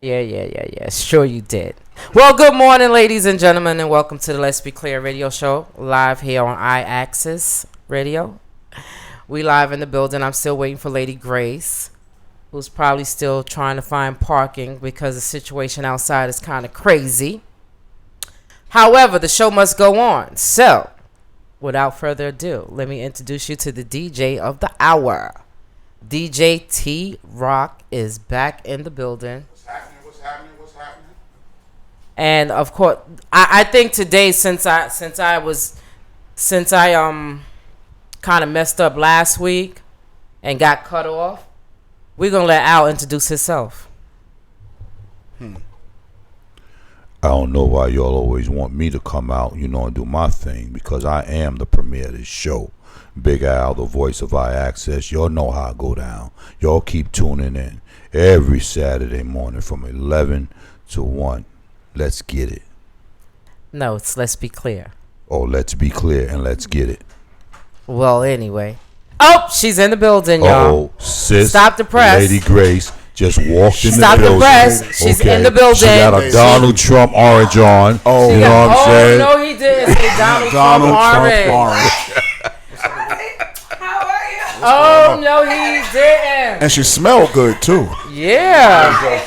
Yeah. Sure you did. Well, good morning, ladies and gentlemen, and welcome to the Let's Be Clear radio show, live here on iAccess Radio. We live in the building. I'm still waiting for Lady Grace, who's probably still trying to find parking because the situation outside is kind of crazy. However, the show must go on. So, without further ado, let me introduce you to the DJ of the hour. DJ T Rock is back in the building. What's happening? And of course, I think today, since I kind of messed up last week and got cut off, we're gonna let Al introduce himself. I don't know why y'all always want me to come out, and do my thing, because I am the premier of this show. Big Al, the voice of iAccess. Y'all know how I go down. Y'all keep tuning in every Saturday morning from 11 to 1. Let's get it. No, it's Let's Be Clear. Oh, let's be clear and let's get it. Well, anyway. Oh, she's in the building, y'all. Oh, sis. Stop the press. Lady Grace just walked in the Stop building. the press. She's in the building. She got a Donald Trump orange on. Oh, you know what I'm saying? No, he didn't say Donald Trump orange. How are you? Oh, no, he didn't. and she smelled good too. Yeah.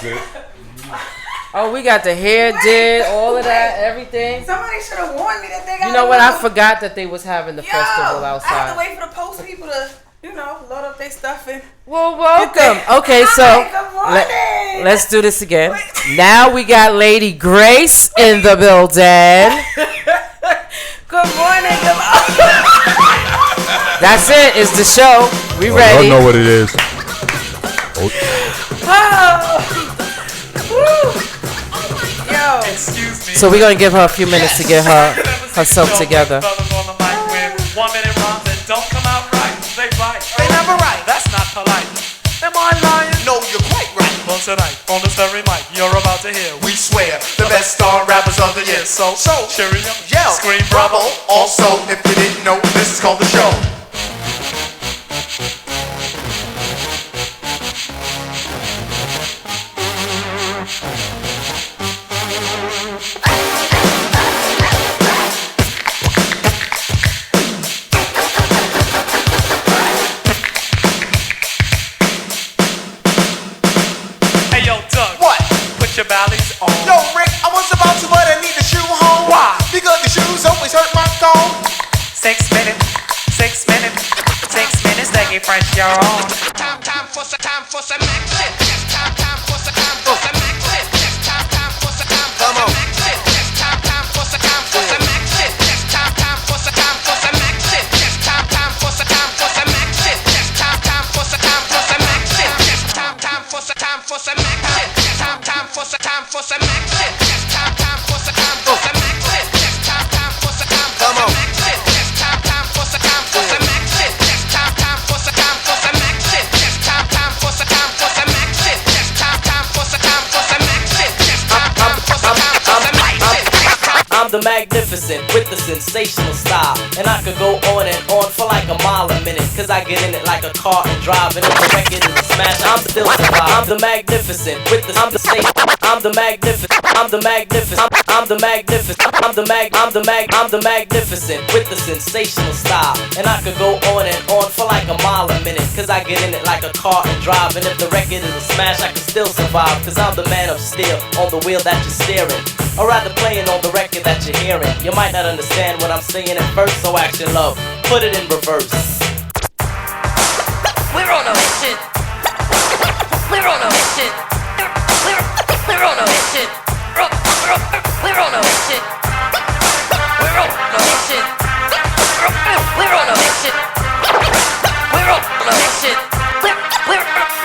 Oh, we got the hair did, all of that, everything. Somebody should have warned me that they got. You know what? I forgot that they was having the festival I have to outside. wait for the post people to, load up their stuff and. Well, welcome. Okay, so Good morning. let's do this again. Now we got Lady Grace in the building. Good morning. Good morning. That's it. It's the show. We Oh, ready. y'all know what it is. Yo. So we're gonna give her a few minutes to get herself together. 1 minute rhymes that don't come out right. They never right. That's not polite. Am I lying? No, you're quite right. Well, tonight on this very mic, you're about to hear. We swear the best star rappers of the year. So cheerio, yell, scream bravo. Also, if you didn't know, this is called the show. Hey yo, Doug. What? Put your ballies on. Yo, Rick, I was about to, but I need the shoe home. Why? Because the shoes always hurt my thumb. 6 minutes, 6 minutes, 6 minutes. They get fresh, you're on. Time for some action. Time for some action. Time for some action. Time for some action. Time for some action. Time for some action. Time for some action. Time for some action. Time for some action. Time for some action. Come on. Time for some action. Time for some action. Time for some action. Time for some action. I'm the magnificent with the sensational style. And I could go on and on for like a mile a minute. Cause I get in it like a car and drive. And if the record is a smash, I'm still survive. I'm the magnificent with the I'm the magnificent. I'm the magnificent. I'm the magnificent. I'm the magnificent with the sensational style. And I could go on and on for like a mile a minute. Cause I get in it like a car and drive. And if the record is a smash, I can still survive. Cause I'm the man of steel on the wheel that you're steering. Or rather playing on the record that you're hearing. You might not understand what I'm saying at first, so ask your love, put it in reverse. We're on a mission. We're on a mission. We're on a mission. We're on a mission. We're on a mission. We're on a mission. We're on a mission.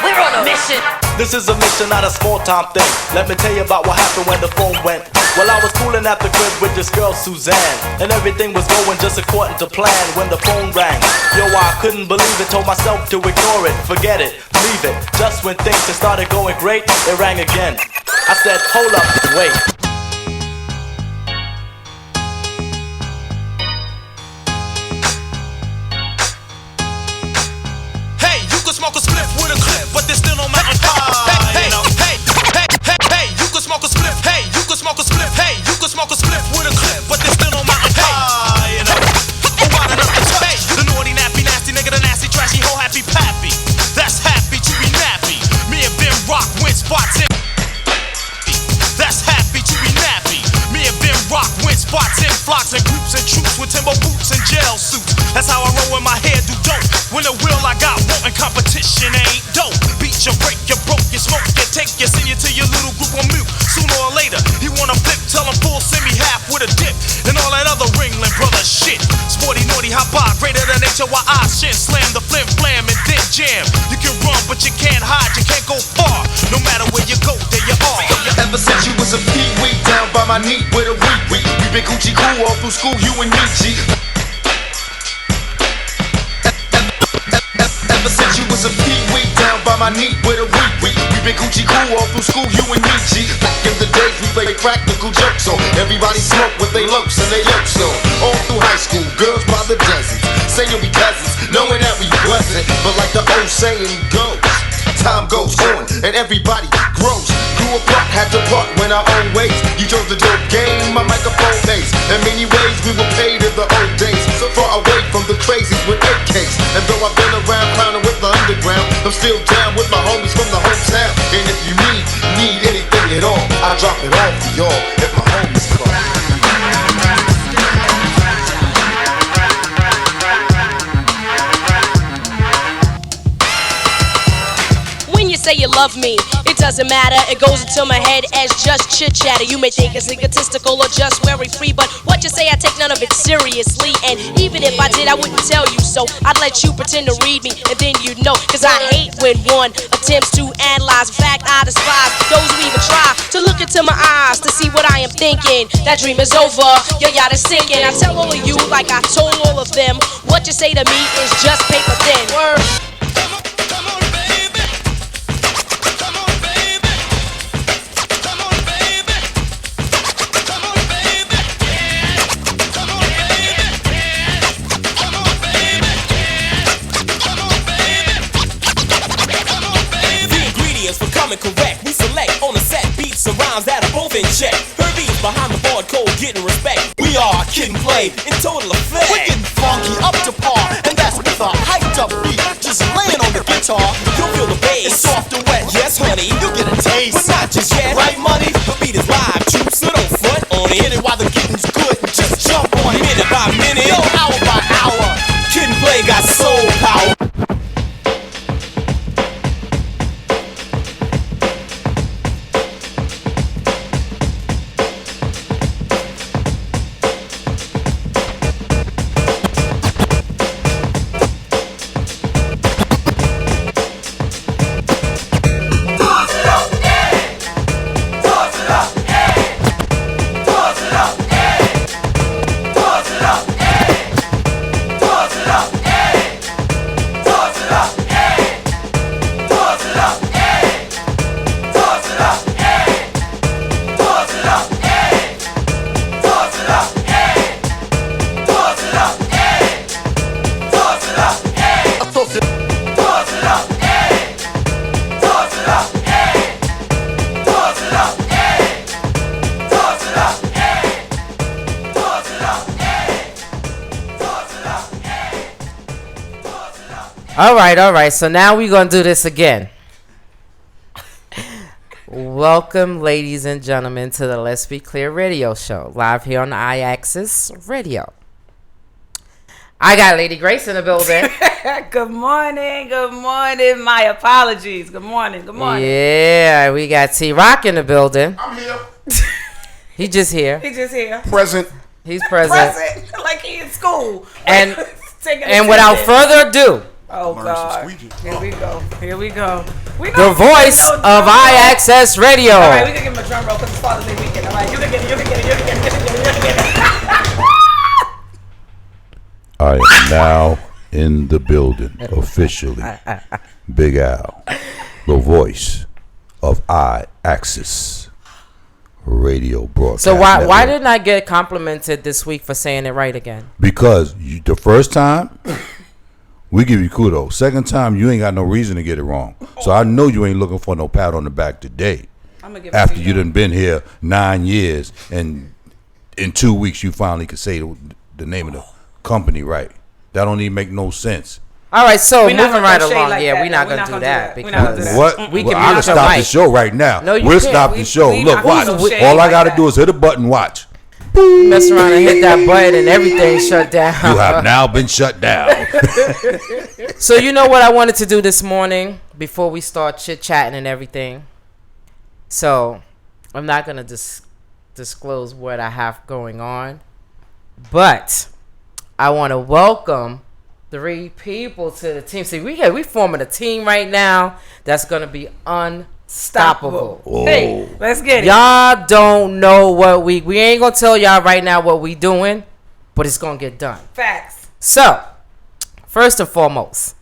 We're on a mission. This is a mission, not a small time thing. Let me tell you about what happened when the phone went. Well, I was cooling at the crib with this girl Suzanne, and everything was going just according to plan when the phone rang. Yo, I couldn't believe it, told myself to ignore it, forget it, leave it. Just when things had started going great, it rang again. I said, hold up, wait. Hey, you can smoke a spliff with a clip, but there's still no mountain pie. Hey, spots in. That's happy to be nappy. Me and Ben Rock went spots in flocks and groups and troops with timber boots and jail suits. That's how I roll when my hair do dope. When the will I got wanting competition ain't dope. Beat you, break you, broke you, smoke you, take you, send you to your little group on mute. Sooner or later, he wanna flip, tell him full, send me half with a dip. And all that other Ringling brother shit. Sporty, naughty, hot bar, greater than HOI shit. Slam the flim, flam, and then jam. You can run, but you can't hide, you can't go far. No matter where you go, there you are. Ever since you was a pee-wee down by my knee with a wee-wee. We been Gucci cool all through school, you and me, G. Ever since you was a pee-wee down by my knee with a wee-wee. We been Gucci cool all through school, you and me, G. Back in the days we played practical jokes on. Everybody smoke with they lokes and they yokes on. All through high school, girls by the dozens. Say you'll be cousins, knowing that we wasn't. But like the old saying goes, time goes on and everybody grows. Grew apart, had to part, went our own ways. You chose the dope game, my microphone bass. In many ways we were paid in the old days. So far away from the crazies with AKs. And though I've been around clowning with the underground, I'm still down with my homies from the hometown. And if you need anything at all, I drop it off to y'all at my homies call. Say you love me, it doesn't matter, it goes into my head as just chit chatter. You may think it's egotistical or just very free, but what you say, I take none of it seriously. And even if I did, I wouldn't tell you so. I'd let you pretend to read me, and then you'd know. Cause I hate when one attempts to analyze. In fact, I despise those who even try to look into my eyes to see what I am thinking. That dream is over, your yacht is sinking. I tell all of you, like I told all of them, what you say to me is just paper thin. Word. Correct, we select on the set beats and rhymes that are both in check. Her beats behind the board code getting respect. We are Kid and Play in total effect. We're getting funky up to par, and that's with a hyped up beat. Just laying on the guitar, you'll feel the bass. It's soft and wet, yes honey, you'll get a taste. But not just yet, right money? The beat is live, true, so don't front on it. Get it while the getting's good, just jump on it. Minute by minute, yo, hour by hour. Kid and Play got soul power. All right. So now we're going to do this again. Welcome, ladies and gentlemen, to the Let's Be Clear radio show, live here on the I-Axis Radio. I got Lady Grace in the building. Good morning. My apologies. Good morning. Yeah, we got T-Rock in the building. I'm here. He just here. Present. He's present. Like he in school. And without further ado, oh God, here we go. The voice of I-Access Radio. All right, we can give him a drum roll because it's Father's Day weekend. All right, you can get it. I am now in the building officially. Big Al, the voice of I-Axis Radio broadcast. So why didn't I get complimented this week for saying it right again? Because the first time we give you kudos. Second time you ain't got no reason to get it wrong. So I know you ain't looking for no pat on the back today. After you done been here 9 years and in 2 weeks you finally could say the name of the company right. That don't even make no sense. All right, so We not moving gonna right throw shade along. like Yeah, that. we're not No, gonna do that We not gonna do because that. What? we Well, can I mute can your stop the mic. show right now. No, you we'll can't. stop the show. we Look, not watch. gonna throw shade All I like got to that. do is hit a button. Watch. Mess around and hit that button and everything shut down. You have now been shut down. So you know what I wanted to do this morning before we start chit chatting and everything. So I'm not gonna disclose what I have going on, but I want to welcome 3 people to the team. See, we forming a team right now that's gonna be unstoppable. Hey, let's get it. Y'all don't know what we ain't gonna tell y'all right now what we doing, but it's gonna get done. Facts. So, first and foremost,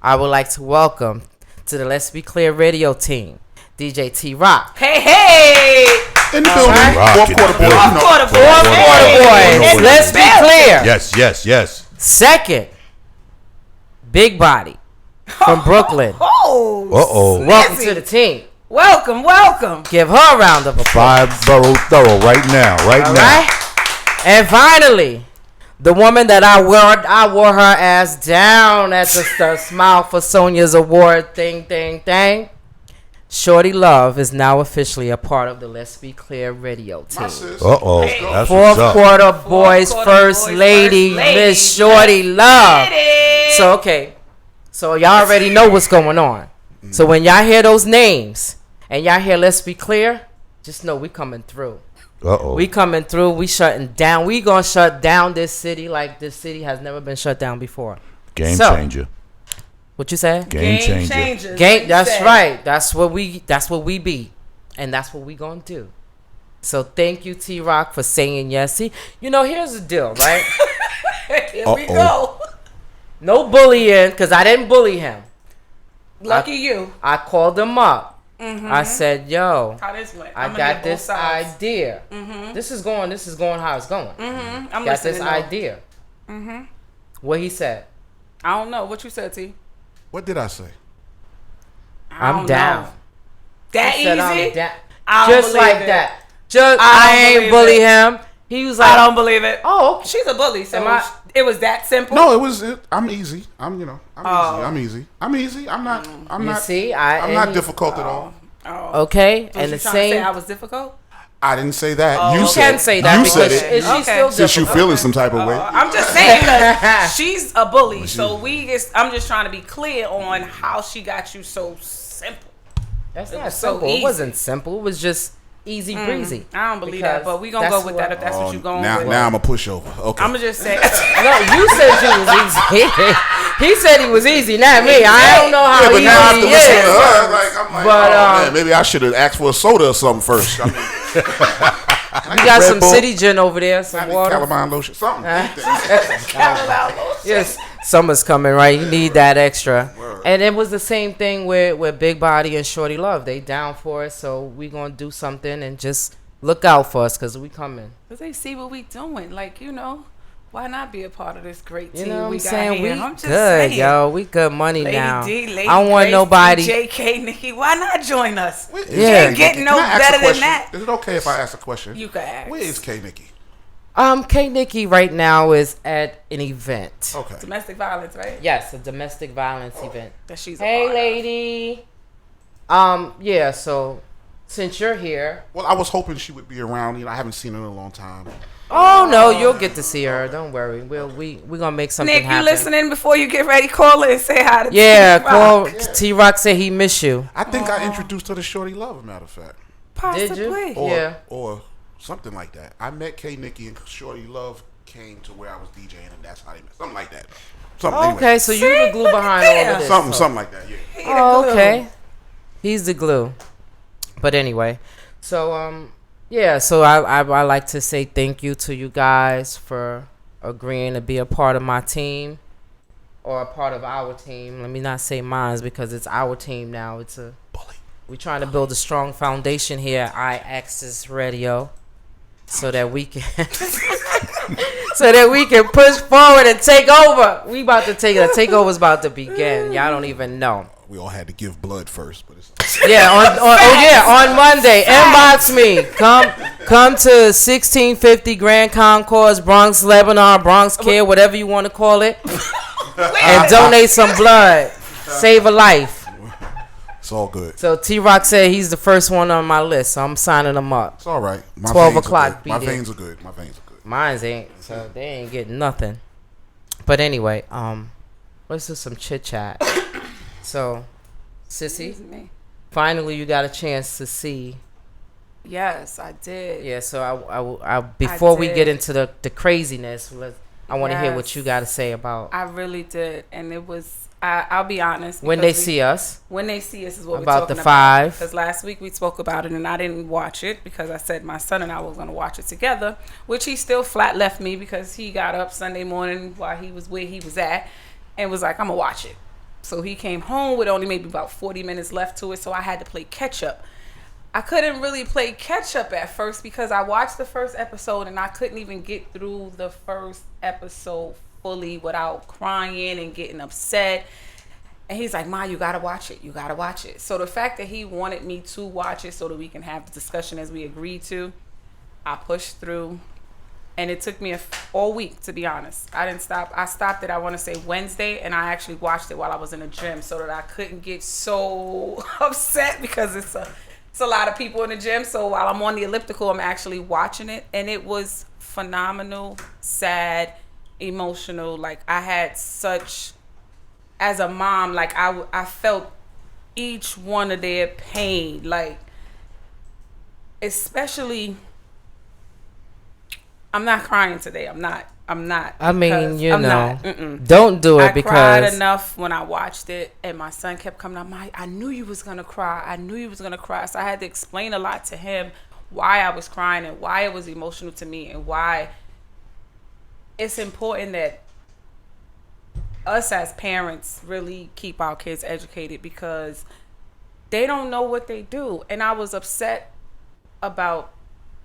I would like to welcome to the Let's Be Clear radio team, DJ T-Rock. Hey. In the building. Rock Fourth in quarter the boy. building. You know. Fourth quarter boys. Let's be clear. Yes. Second, Big Body from Brooklyn. Oh. Uh-oh. Welcome to the team. Welcome. Give her a round of applause. 5-borough thorough right now. All right. And finally, the woman that I wore her ass down at the Smile for Sonia's award thing. Shorty Love is now officially a part of the Let's Be Clear radio team. Uh-oh. That's Fourth what's up. quarter boys first lady, Miss Shorty Love. So okay, so y'all already know what's going on. So when y'all hear those names and y'all hear Let's Be Clear, just know we coming through. Uh-oh. We coming through. We shutting down. We gonna shut down this city like this city has never been shut down before. Game So, changer. What you say? Game changer. Changers. Game. That's right. That's what we be, and that's what we gonna do. So thank you, T-Rock, for saying yes. See, here's the deal, right? Here we go. No bullying, because I didn't bully him. Lucky you. I called him up. I said, "Yo, How this went. I I'm gonna got get both this sides. idea. This is going how it's going. I'm Got listening. this though. idea." What he said? I don't know what you said, T. What did I say? I I'm don't down. know. That He said, easy? I'm down. I don't Just believe like it. that. Just I I don't ain't believe bully it. him. He was like, I don't believe it. "Oh, okay." She's a bully, so Am I- it was that simple. No, it was. I'm easy. I'm easy. I'm easy. I'm not. I'm You not. see, I'm not difficult at all. Okay, Was and you the trying to say same. I was difficult? I didn't say that. Oh, You You said can say that You because said it. she's Okay. still Since you difficult. feeling some type of way. I'm just saying because she's a bully. So I'm just trying to be clear on how she got you so simple. That's It not was so simple. easy. It wasn't simple. It was just easy breezy. I don't believe Because that, but we gonna go with that if that's what you going now, with. now I'm a pushover. Okay. I'm gonna just say. No, you said you was easy. He said he was easy, not me. I don't know how yeah, but easy now after he listening to is. her, like, I'm like, But, oh man, maybe I should have asked for a soda or something first. I mean, You got Red some Bull. City Gin over there, some I need water. calamine lotion, something. Yes, summer's coming, right? You need that extra. And it was the same thing with Big Body and Shorty Love. They down for it, so we gonna do something and just look out for us because we coming. Cause they see what we doing, like why not be a part of this great team You know what we I'm got saying? here? We I'm just good, saying. yo. We good money Lady now. D, Lady I don't want Grace, nobody. JK, Nikki, why not join us? You Yeah. can't get no Can I ask a better than question? that. Is it okay if I ask a question? You can ask. Where is K Nikki? K Nikki right now is at an event. Okay. Domestic violence, right? Yes, a domestic violence event. That she's a Hey, part of. lady. Yeah. So since you're here, Well, I was hoping she would be around. I haven't seen her in a long time. oh no, you'll get to see her. Don't worry. We gonna make something Nick, you happen. listening before you get ready? Call her and say hi to Yeah, T-Rock. call T-Rock. Said he miss you. I think I introduced her to Shorty Love, as a matter of fact. Possibly. Did you? Or, Yeah. or something like that. I met K Nikki and Shorty Love came to where I was DJing, and that's how they met. Something like that. Something, Okay, anyway. so you're the glue behind all of this. Something like that, yeah. Oh, okay. He's the glue. But anyway, so yeah, so I like to say thank you to you guys for agreeing to be a part of my team or a part of our team. Let me not say mine because it's our team now. It's a bully. We're trying to build a strong foundation here at iAccess Radio so that we can push forward and take over. We about to take the takeover's about to begin. Y'all don't even know. We all had to give blood first, but it's Yeah, on Monday, inbox me. Come to 1650 Grand Concourse, Bronx, Lebanon, Bronx Care, whatever you want to call it. and donate some blood. Save a life. It's all good. So T-Rock said he's the first one on my list, so I'm signing him up. It's all right. 12 o'clock. My veins are good. Mine's ain't, so they ain't getting nothing. But anyway, let's do some chit chat. So, Sissy, finally you got a chance to see. Yes, I did. Yeah, so I before we get into the craziness, I want to hear what you got to say about. I really did, and it was. I'll be honest. When they see us is what we're talking about the 5. Because last week we spoke about it, and I didn't watch it because I said my son and I were going to watch it together, which he still flat left me because he got up Sunday morning while he was where he was at, and was like, "I'm gonna watch it." So he came home with only maybe about 40 minutes left to it, so I had to play catch up. I couldn't really play catch up at first because I watched the first episode and I couldn't even get through the first episode fully without crying and getting upset. And he's like, "Ma, you gotta watch it. You gotta watch it." So the fact that he wanted me to watch it so that we can have the discussion as we agreed to, I pushed through. And it took me all week, to be honest. I didn't stop. I stopped it, I want to say Wednesday, and I actually watched it while I was in the gym so that I couldn't get so upset because it's a lot of people in the gym. So while I'm on the elliptical, I'm actually watching it. And it was phenomenal, sad, emotional. Like, I had such, as a mom, like, I felt each one of their pain. Like, especially... I'm not crying today. I'm not. I mean, you know, don't do it because I cried enough when I watched it, and my son kept coming up. I knew you was gonna cry. I knew you was gonna cry. So I had to explain a lot to him why I was crying and why it was emotional to me and why it's important that us as parents really keep our kids educated because they don't know what they do. And I was upset about,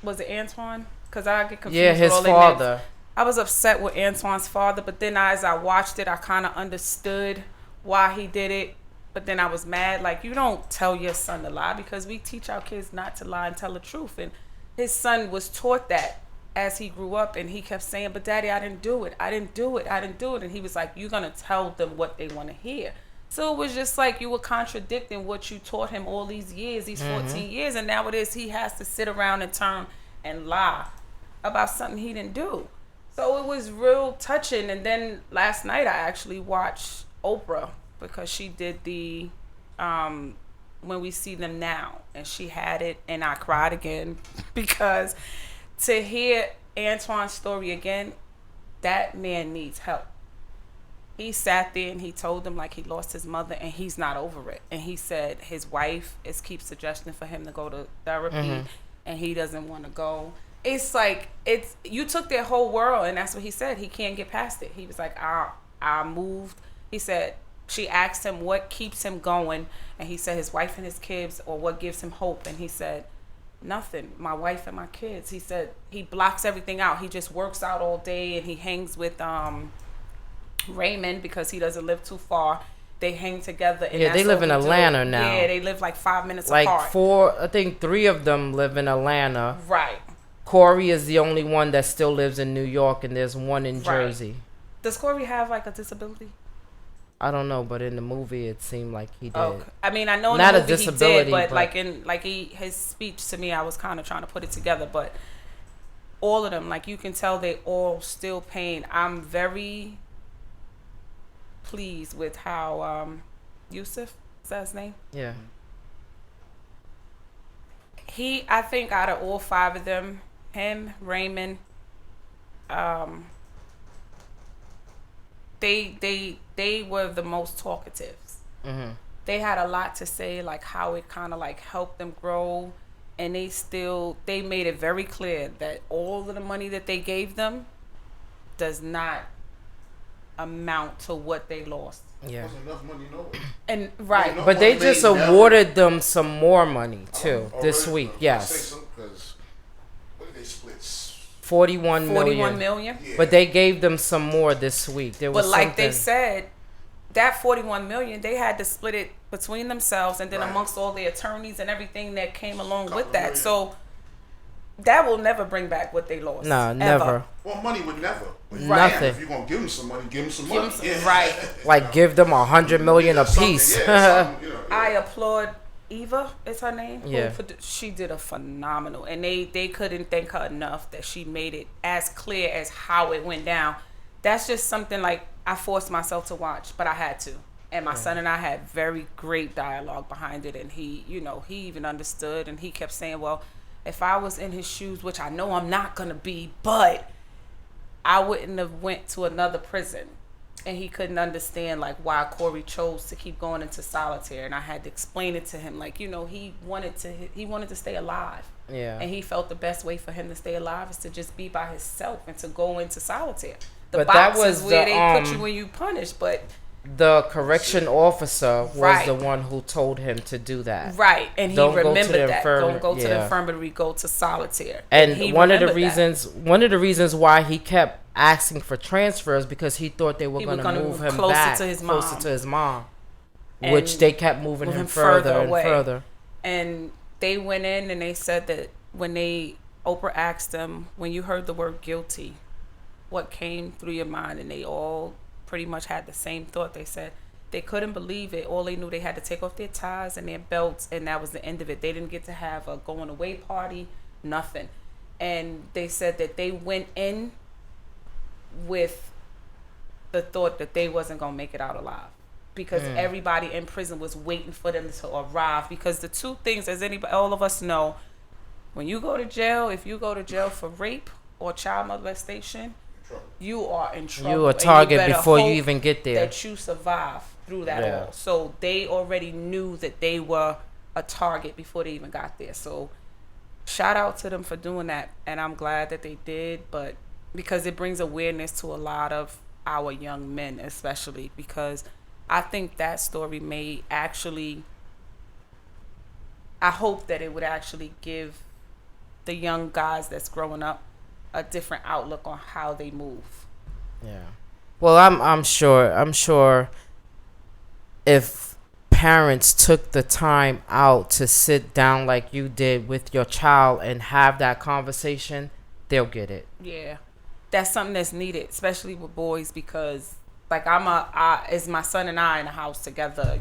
was it Antoine? Because I get confused. Yeah, his with all father. I was upset with Antoine's father, but then as I watched it, I kind of understood why he did it. But then I was mad. Like, you don't tell your son to lie because we teach our kids not to lie and tell the truth. And his son was taught that as he grew up, and he kept saying, "But Daddy, I didn't do it. I didn't do it. I didn't do it." And he was like, "You're going to tell them what they want to hear." So it was just like you were contradicting what you taught him all these years, these 14 years. And now it is he has to sit around and turn and lie about something he didn't do. So it was real touching. And then last night I actually watched Oprah because she did the When We See Them Now, and she had it, and I cried again because to hear Antoine's story again, that man needs help. He sat there and he told them like he lost his mother and he's not over it. And he said his wife keeps suggesting for him to go to therapy and he doesn't want to go. It's like, you took their whole world, and that's what he said. He can't get past it. He was like, I moved. He said, she asked him what keeps him going, and he said his wife and his kids, or what gives him hope, and he said, nothing, my wife and my kids. He said he blocks everything out. He just works out all day, and he hangs with Raymond because he doesn't live too far. They hang together. And yeah, they live in Atlanta now. Yeah, they live like 5 minutes apart. I think 3 of them live in Atlanta. Right. Corey is the only one that still lives in New York, and there's one in Jersey. Does Corey have like a disability? I don't know, but in the movie it seemed like he did. Okay. I mean, I know not in the movie a disability, he did, but his speech to me, I was kind of trying to put it together. But all of them, like, you can tell they all still pain. I'm very pleased with how Yusuf, is that his name? Yeah. I think out of all 5 of them, him, Raymond, they were the most talkative. They had a lot to say, like how it kind of like helped them grow, and they made it very clear that all of the money that they gave them does not amount to what they lost. Yeah, wasn't enough money, no. And right, but they just awarded them some more money too this week. Yes. What did they split? 41 million. Yeah. But they gave them some more this week. There was like they said, that 41 million, they had to split it between themselves and then amongst all the attorneys and everything that came along with that. So that will never bring back what they lost. No, ever. never. Well, money would never. But Nothing. If you're gonna give them some money, give them some money. Right. Like give them $100 million a piece. I applaud Eva. Is her name? Yeah. She did a phenomenal, and they couldn't thank her enough that she made it as clear as how it went down. That's just something like I forced myself to watch, but I had to. And my son and I had very great dialogue behind it, and he even understood, and he kept saying, well, if I was in his shoes, which I know I'm not gonna be, but I wouldn't have went to another prison. And he couldn't understand like why Corey chose to keep going into solitaire, and I had to explain it to him, like, he wanted to stay alive. Yeah. And he felt the best way for him to stay alive is to just be by himself and to go into solitaire. The But box that was is where the, they put you when you punish, but the correction officer was Right. the one who told him to do that. right, and he Don't go to remembered the that. infirmary. Don't go to the Yeah. infirmary, go to solitaire. And he one of the remembered that. reasons why he kept asking for transfers because he thought they were He going was to gonna move move him closer back to his closer mom. to his mom, And which they kept moving him further and away. further. And they went in and they said that when Oprah asked them, when you heard the word guilty, what came through your mind? And they all pretty much had the same thought. They said they couldn't believe it. All they knew, they had to take off their ties and their belts, and that was the end of it. They didn't get to have a going away party, nothing. And they said that they went in with the thought that they wasn't going to make it out alive, because everybody in prison was waiting for them to arrive. Because the two things, as all of us know, when you go to jail, if you go to jail for rape or child molestation, you are in trouble. You a And target better before you hope even get there. that you survive through that Yeah. all. So they already knew that they were a target before they even got there. So shout out to them for doing that, and I'm glad that they did. But because it brings awareness to a lot of our young men, especially because I think that story may actually, I hope that it would actually give the young guys that's growing up a different outlook on how they move. Yeah. Well, I'm sure if parents took the time out to sit down like you did with your child and have that conversation, they'll get it. Yeah, that's something that's needed, especially with boys, because like it's my son and I in the house together.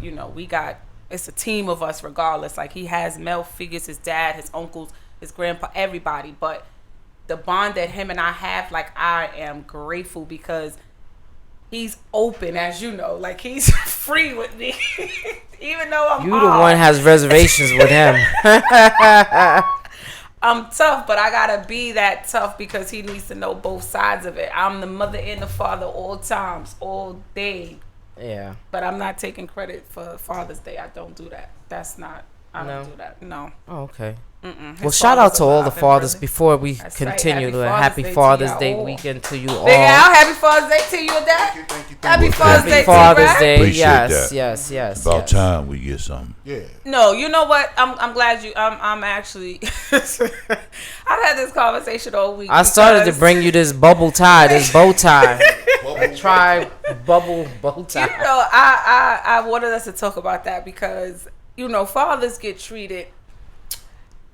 It's a team of us regardless. Like, he has male figures, his dad, his uncles, his grandpa, everybody. But the bond that him and I have, like, I am grateful because he's open, as you know. Like, he's free with me. Even though I'm You the one has reservations with him. I'm tough, but I gotta be that tough because he needs to know both sides of it. I'm the mother and the father all times, all day. Yeah. But I'm not taking credit for Father's Day. I don't do that. I don't do that. No. Oh, okay. Mm-mm. Well, His shout out father's to all the alive in fathers prison. before we That's right. continue. Happy Happy Father's Father's Day Day to y'all. weekend to you all. Big Al, happy Father's Day to you and Dad. Thank you. Happy Father's Day Happy to Father's you, right? Day. Appreciate Yes, that. yes. About time we get something. Yeah. No, you know what? I'm glad you. I'm actually. I've had this conversation all week. I started to because, bring you this bubble tie, this bow tie. Try bubble bow tie. You know, I wanted us to talk about that because fathers get treated.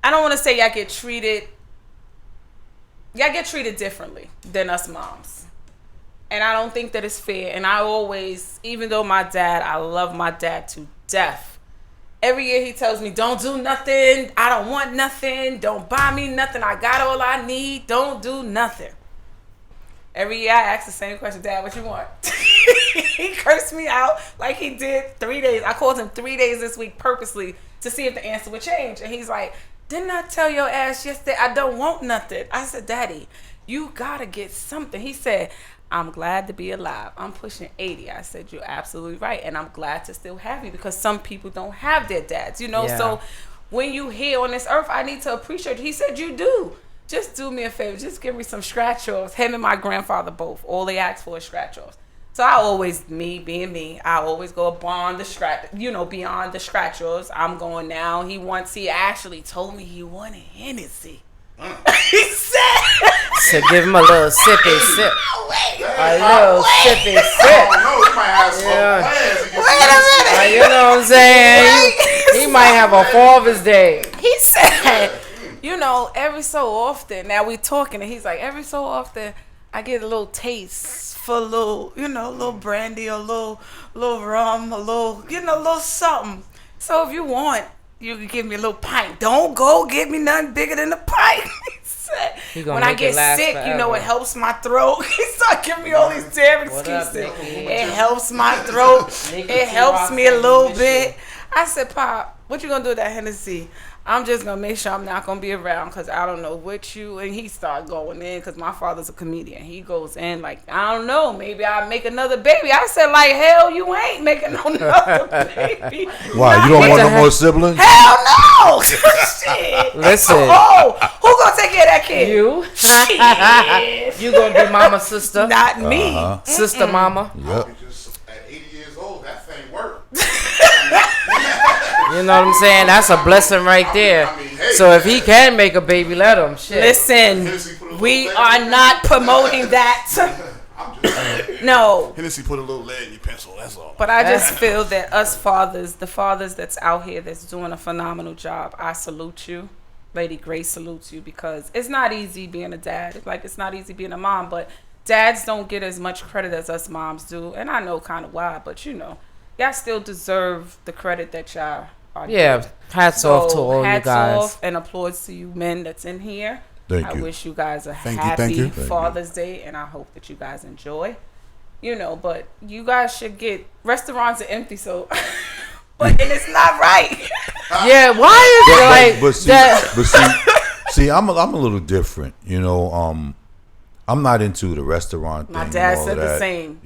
I don't want to say y'all get treated differently than us moms. And I don't think that it's fair. And I always, even though I love my dad to death. Every year he tells me, don't do nothing. I don't want nothing. Don't buy me nothing. I got all I need. Don't do nothing. Every year I ask the same question, Dad, what you want? He cursed me out like he did 3 days. I called him 3 days this week purposely to see if the answer would change. And he's like, didn't I tell your ass yesterday I don't want nothing? I said, Daddy, you gotta get something. He said, I'm glad to be alive. I'm pushing 80. I said, you're absolutely right. And I'm glad to still have you because some people don't have their dads, Yeah. So when you here on this earth, I need to appreciate you. He said, you do. Just do me a favor. Just give me some scratch-offs. Him and my grandfather both. All they ask for is scratch-offs. So I always, me being me, I always go beyond the scratch-offs. I'm going now. He actually told me he wanted Hennessy. He said. So give him a little sippy sip. A little sippy sip. No, he might have some plans. Wait a minute. You know what I'm saying? He might have a Father's Day. He said, know, every so often, now we talking, and he's like, every so often, I get a little taste for a little, a little brandy, or a little rum, a little, a little something. So if you want, you can give me a little pint. Don't go get me nothing bigger than a pint. When I get sick, it helps my throat. He started giving me all these damn excuses. It helps my throat. It helps me a little bit. I said, Pop, what you gonna do with that Hennessy? I'm just gonna make sure I'm not gonna be around because I don't know what you. And he started going in because my father's a comedian. He goes in like, I don't know, maybe I'll make another baby. I said, like, hell, you ain't making another baby. Why? You don't want no more siblings? Hell no. Shit. Listen. Oh, who gonna take care of that kid? You. Shit. You gonna be mama's sister? Not me. Sister mama. Yep. At 80 years old, that thing worked. You know what I'm saying? That's a blessing right there. So if he can make a baby, let him. Shit. Listen, we are not promoting that. No. Hennessy put a little lead in your pencil, that's all. But I just feel that us fathers, the fathers that's out here that's doing a phenomenal job, I salute you. Lady Grace salutes you because it's not easy being a dad. It's not easy being a mom, but dads don't get as much credit as us moms do. And I know kind of why, but y'all still deserve the credit that y'all are doing. Hats off to all you guys. Hats off and applause to you men that's in here. Thank I you. wish you guys a Thank happy you. Father's Day, and I hope that you guys enjoy. But you guys should get restaurants are empty, so and it's not right. Yeah, why is it like that? But see, I'm a little different. I'm not into the restaurant thing. My dad and all said that, the same.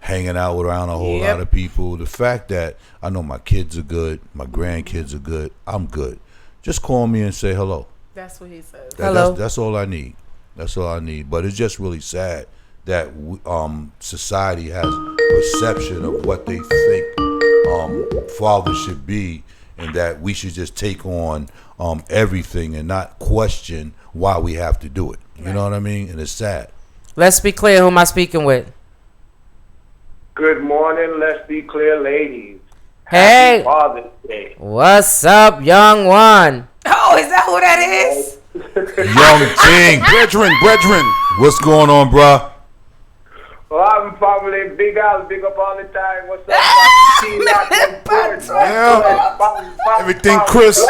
Hanging out around a whole lot of people. The fact that I know my kids are good, my grandkids are good, I'm good. Just call me and say hello. That's what he says. Hello. That's all I need. That's all I need. But it's just really sad that society has perception of what they think fathers should be, and that we should just take on everything and not question why we have to do it. You know what I mean? And it's sad. Let's be clear. Who am I speaking with? Good morning. Let's be clear, ladies. Hey. Happy Father's Day. What's up, young one? Oh, is that who that is? Young King. Brethren. What's going on, bruh? Well, I'm probably big out, big up all the time. What's up? Everything Chris,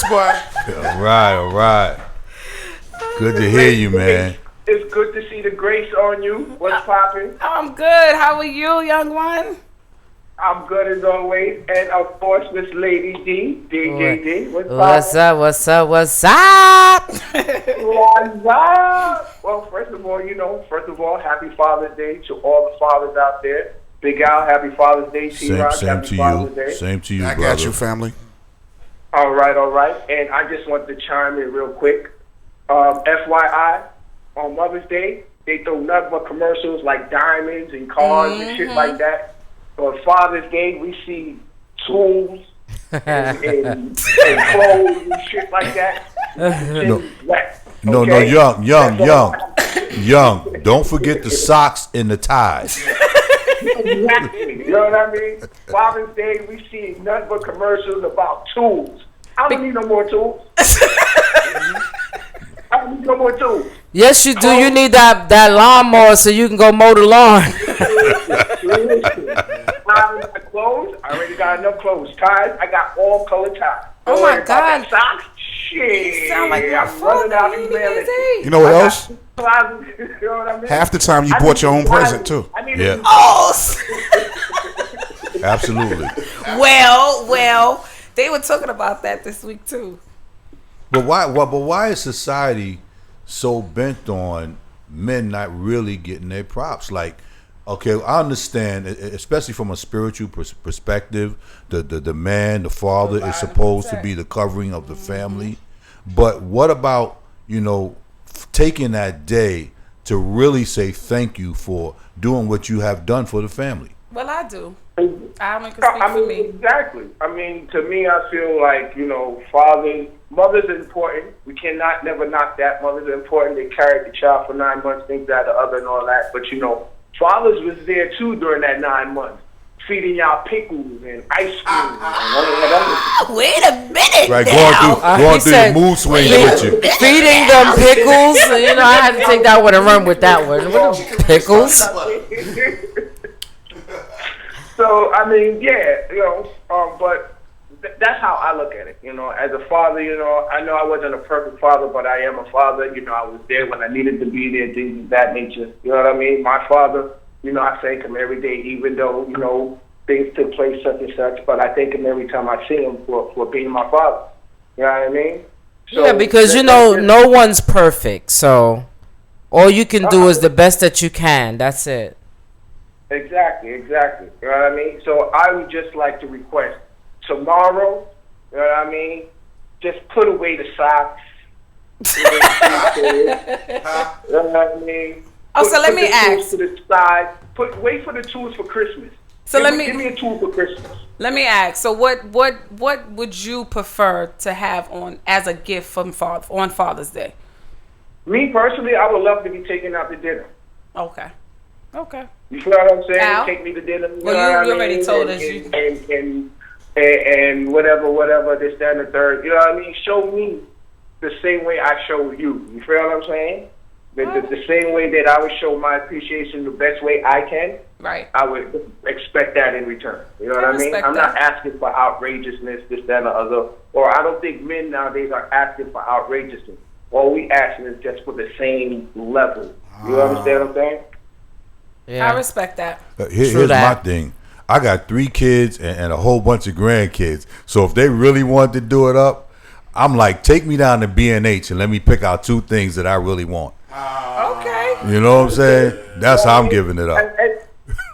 boy. All right. Good to hear you, man. It's good to see the grace on you. What's popping? I'm good. How are you, young one? I'm good as always. And of course, Miss Lady D, DJ D. What's up? What's up? Well, first of all, happy Father's Day to all the fathers out there. Big Al, happy Father's Day. T-Rock, Same happy to Father's you. Day. Same to you, I brother. got you, family. All right. And I just wanted to chime in real quick. FYI, on Mother's Day, they throw nothing but commercials like diamonds and cars and shit like that. On Father's Day, we see tools and clothes and shit like that. No, young. Don't forget the socks and the ties. Exactly. You know what I mean? Father's Day, we see nothing but commercials about tools. I don't need no more tools. I don't need no more tools. Yes, you do. You need that lawnmower so you can go mow the lawn. Clothes, I already got enough clothes. Ties, I got all color ties. Oh my God. Socks, shit. You sound like my I'm running out father. of email. You know what else? You know what I mean? Half the time you bought your own present too. Yeah. Oh. Absolutely. Well, they were talking about that this week too. But why is society so bent on men not really getting their props? Like, okay, I understand, especially from a spiritual perspective, the man, the father is supposed to be the covering of the family. But what about, taking that day to really say thank you for doing what you have done for the family? Well, I do. I only can speak for me. Exactly. I mean, to me, I feel like, mothers are important. We cannot never knock that. Mothers are important. They carried the child for 9 months, things that, the other, and all that. But, fathers was there too during that 9 months. feeding y'all pickles and ice cream. And all that. Wait a minute. Right, now. going through the mood swings with you. Feeding them pickles. You know, I had to take that one and run with that one. What them pickles? So I mean, yeah, you know, but that's how I look at it. You know, as a father, you know I wasn't a perfect father, but I am a father. You know, I was there when I needed to be there, things of that nature. You know what I mean? My father, you know, I thank him every day, even though, you know, things took place such and such, but I thank him every time I see him for being my father. You know what I mean? So, yeah, because, you know, no one's perfect, so all you can do is the best that you can. That's it. Exactly. You know what I mean? So I would just like to request tomorrow, you know what I mean? Just put away the socks. You know what I mean? So let me ask. To the side. Wait for the tools for Christmas. So give me a tool for Christmas. Let me ask. So what would you prefer to have on as a gift from on Father's Day? Me personally, I would love to be taken out to dinner. Okay. You feel what I'm saying? Al? Take me to dinner. Well, you already told us. And whatever, this, that, and the third. You know what I mean? Show me the same way I show you. You feel what I'm saying? The same way that I would show my appreciation the best way I can. Right. I would expect that in return. You know what I mean? I'm not asking for outrageousness, this, that, and the other. Or I don't think men nowadays are asking for outrageousness. All we asking is just for the same level. You understand what I'm saying? Yeah. I respect that. Here's my thing. I got 3 kids and a whole bunch of grandkids. So if they really want to do it up, I'm like, take me down to B&H and let me pick out 2 things that I really want. Okay. You know what I'm saying? That's how I'm giving it up.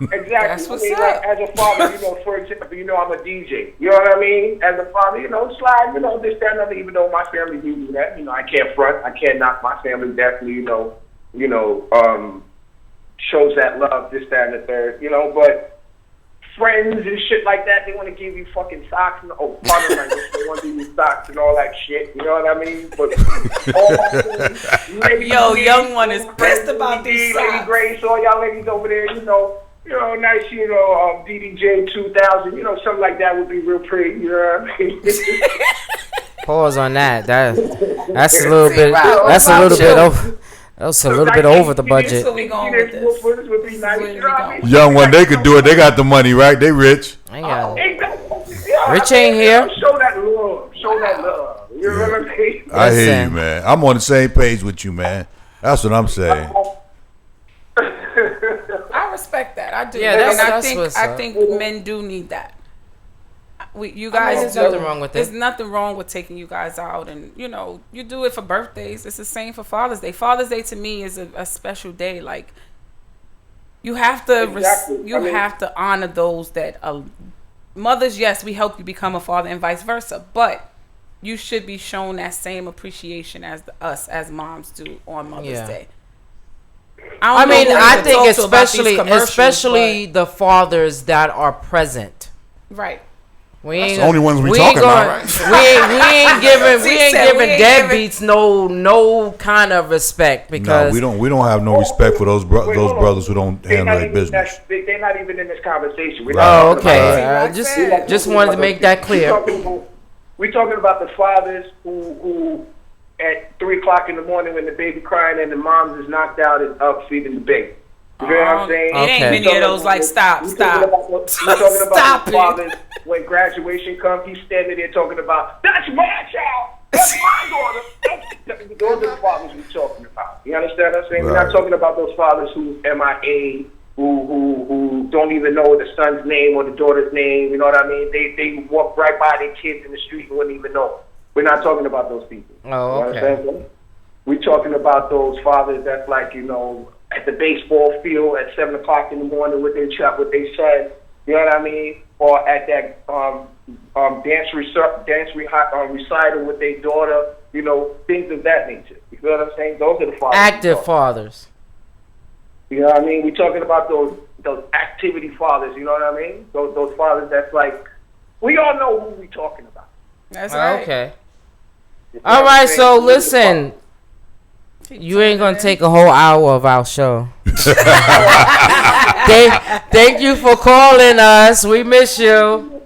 Exactly. That's what's up. Like, as a father, you know, for example, you know, I'm a DJ. You know what I mean? As a father, you know, slide, you know, this, that, and other, even though my family uses that. You know, I can't front. I can't knock my family. Definitely, you know, shows that love, this, that, and the third. You know, but friends and shit like that, they want to give you fucking socks and partner like this, they want to give you socks and all that shit. You know what I mean? But yo, young one is pissed about these socks. Lady Grace, all y'all ladies over there, you know, nice, you know, DDJ 2000, you know, something like that would be real pretty. You know what I mean? Pause on that. That's a little bit. That's a little bit over. That's a little bit over the budget. So we going with this. Would be nice, you know what I mean? Young one, they could do it. They got the money, right? They rich. I got it. Exactly. Rich ain't here. Show that love. You know what I mean? I hear you, man. I'm on the same page with you, man. That's what I'm saying. I respect that. I do. Yeah, and I think men do need that. You guys, there's nothing wrong with it. There's nothing wrong with taking you guys out, and you know, you do it for birthdays. It's the same for Father's Day. Father's Day to me is a special day. Like you have to, have to honor those that mothers. Yes, we help you become a father, and vice versa. But you should be shown that same appreciation as us as moms do on Mother's Day. I think especially the fathers that are present. Right. That's the only ones we talking about, right? We ain't giving deadbeats no kind of respect because we don't have no respect for those brothers who don't handle their business. They're not even in this conversation. Oh, okay. Just wanted to make that clear. We're talking about the fathers who at 3:00 in the morning when the baby crying and the moms is knocked out and up feeding the baby. You know what I'm saying? It ain't many of those. Like stop. We're talking about the fathers when graduation comes. He's standing there talking about that's my child, that's my daughter. Those are the fathers we're talking about. You understand what I'm saying? Right. We're not talking about those fathers who's MIA, who don't even know the son's name or the daughter's name. You know what I mean? They walk right by their kids in the street and wouldn't even know. We're not talking about those people. Oh, okay. You know what I'm saying? We're talking about those fathers that's like, you know, at the baseball field at 7:00 in the morning with their son, you know what I mean? Or at that dance recital with their daughter, you know, things of that nature. You know what I'm saying? Those are the fathers. Active fathers. You know what I mean? We're talking about those activity fathers. You know what I mean? Those fathers that's like, we all know who we're talking about. That's right. Okay. All right. So listen. You ain't gonna take a whole hour of our show. Thank you for calling us. We miss you.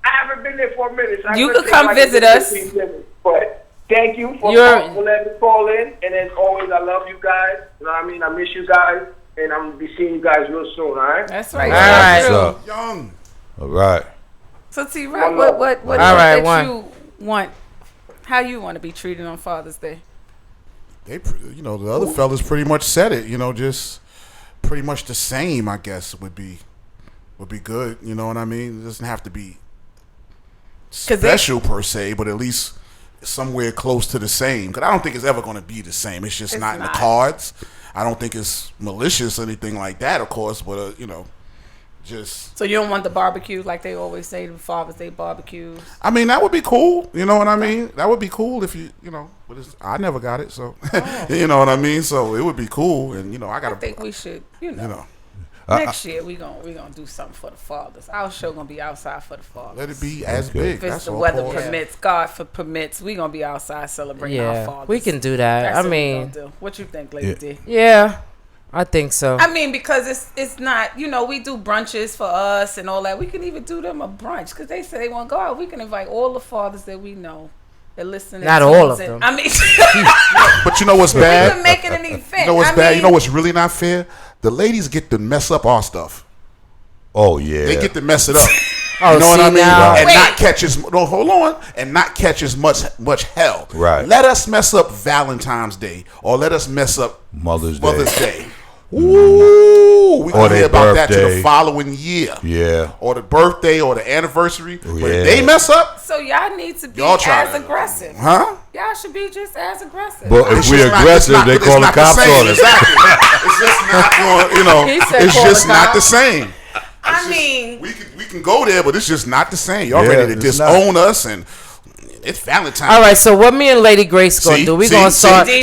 I haven't been there for a minute. So You could come visit us. But thank you for letting me call in. And as always, I love you guys. You know what I mean? I miss you guys. And I'm going to be seeing you guys real soon, all right? That's right. All right. What's up? Young. All right. So T-Rock, what All right, you want? How you want to be treated on Father's Day? They, the other fellas pretty much said it. Just pretty much the same. I guess would be good. You know what I mean? It doesn't have to be special per se, but at least somewhere close to the same. Because I don't think it's ever going to be the same. It's just not in the cards. I don't think it's malicious or anything like that, of course. But just. So you don't want the barbecue like they always say, the Father's Day barbecues? I mean, that would be cool. You know what I mean? That would be cool if but I never got it, so you know what I mean. So it would be cool, and I got to. I think we should, next year we gonna do something for the fathers. Our show gonna be outside for the fathers. Let it be as big. If the weather permits, God permits, we gonna be outside celebrating our fathers. We can do that. That's I mean, what you think, Lady D? Yeah, I think so. I mean, because it's not, we do brunches for us and all that. We can even do them a brunch because they say they want to go out. We can invite all the fathers that we know. Not all of them. I mean, but you know what's bad? We can make it an event. You know what's bad? You know what's really not fair? The ladies get to mess up our stuff. Oh yeah, they get to mess it up. You know what I mean? Now? And not catch as much hell. Right. Let us mess up Valentine's Day, or let us mess up Mother's Day. Ooh, we gonna hear about that to the following year. Yeah. Or the birthday or the anniversary. Yeah. But if they mess up, so y'all need to be as aggressive. Huh? Y'all should be just as aggressive. But if we're aggressive, they call the cops on us. Exactly. It's just not it's just not the same. I mean, we can go there, but it's just not the same. Y'all ready to disown us, and it's Valentine's. All right, so what me and Lady Grace gonna do? We gonna start a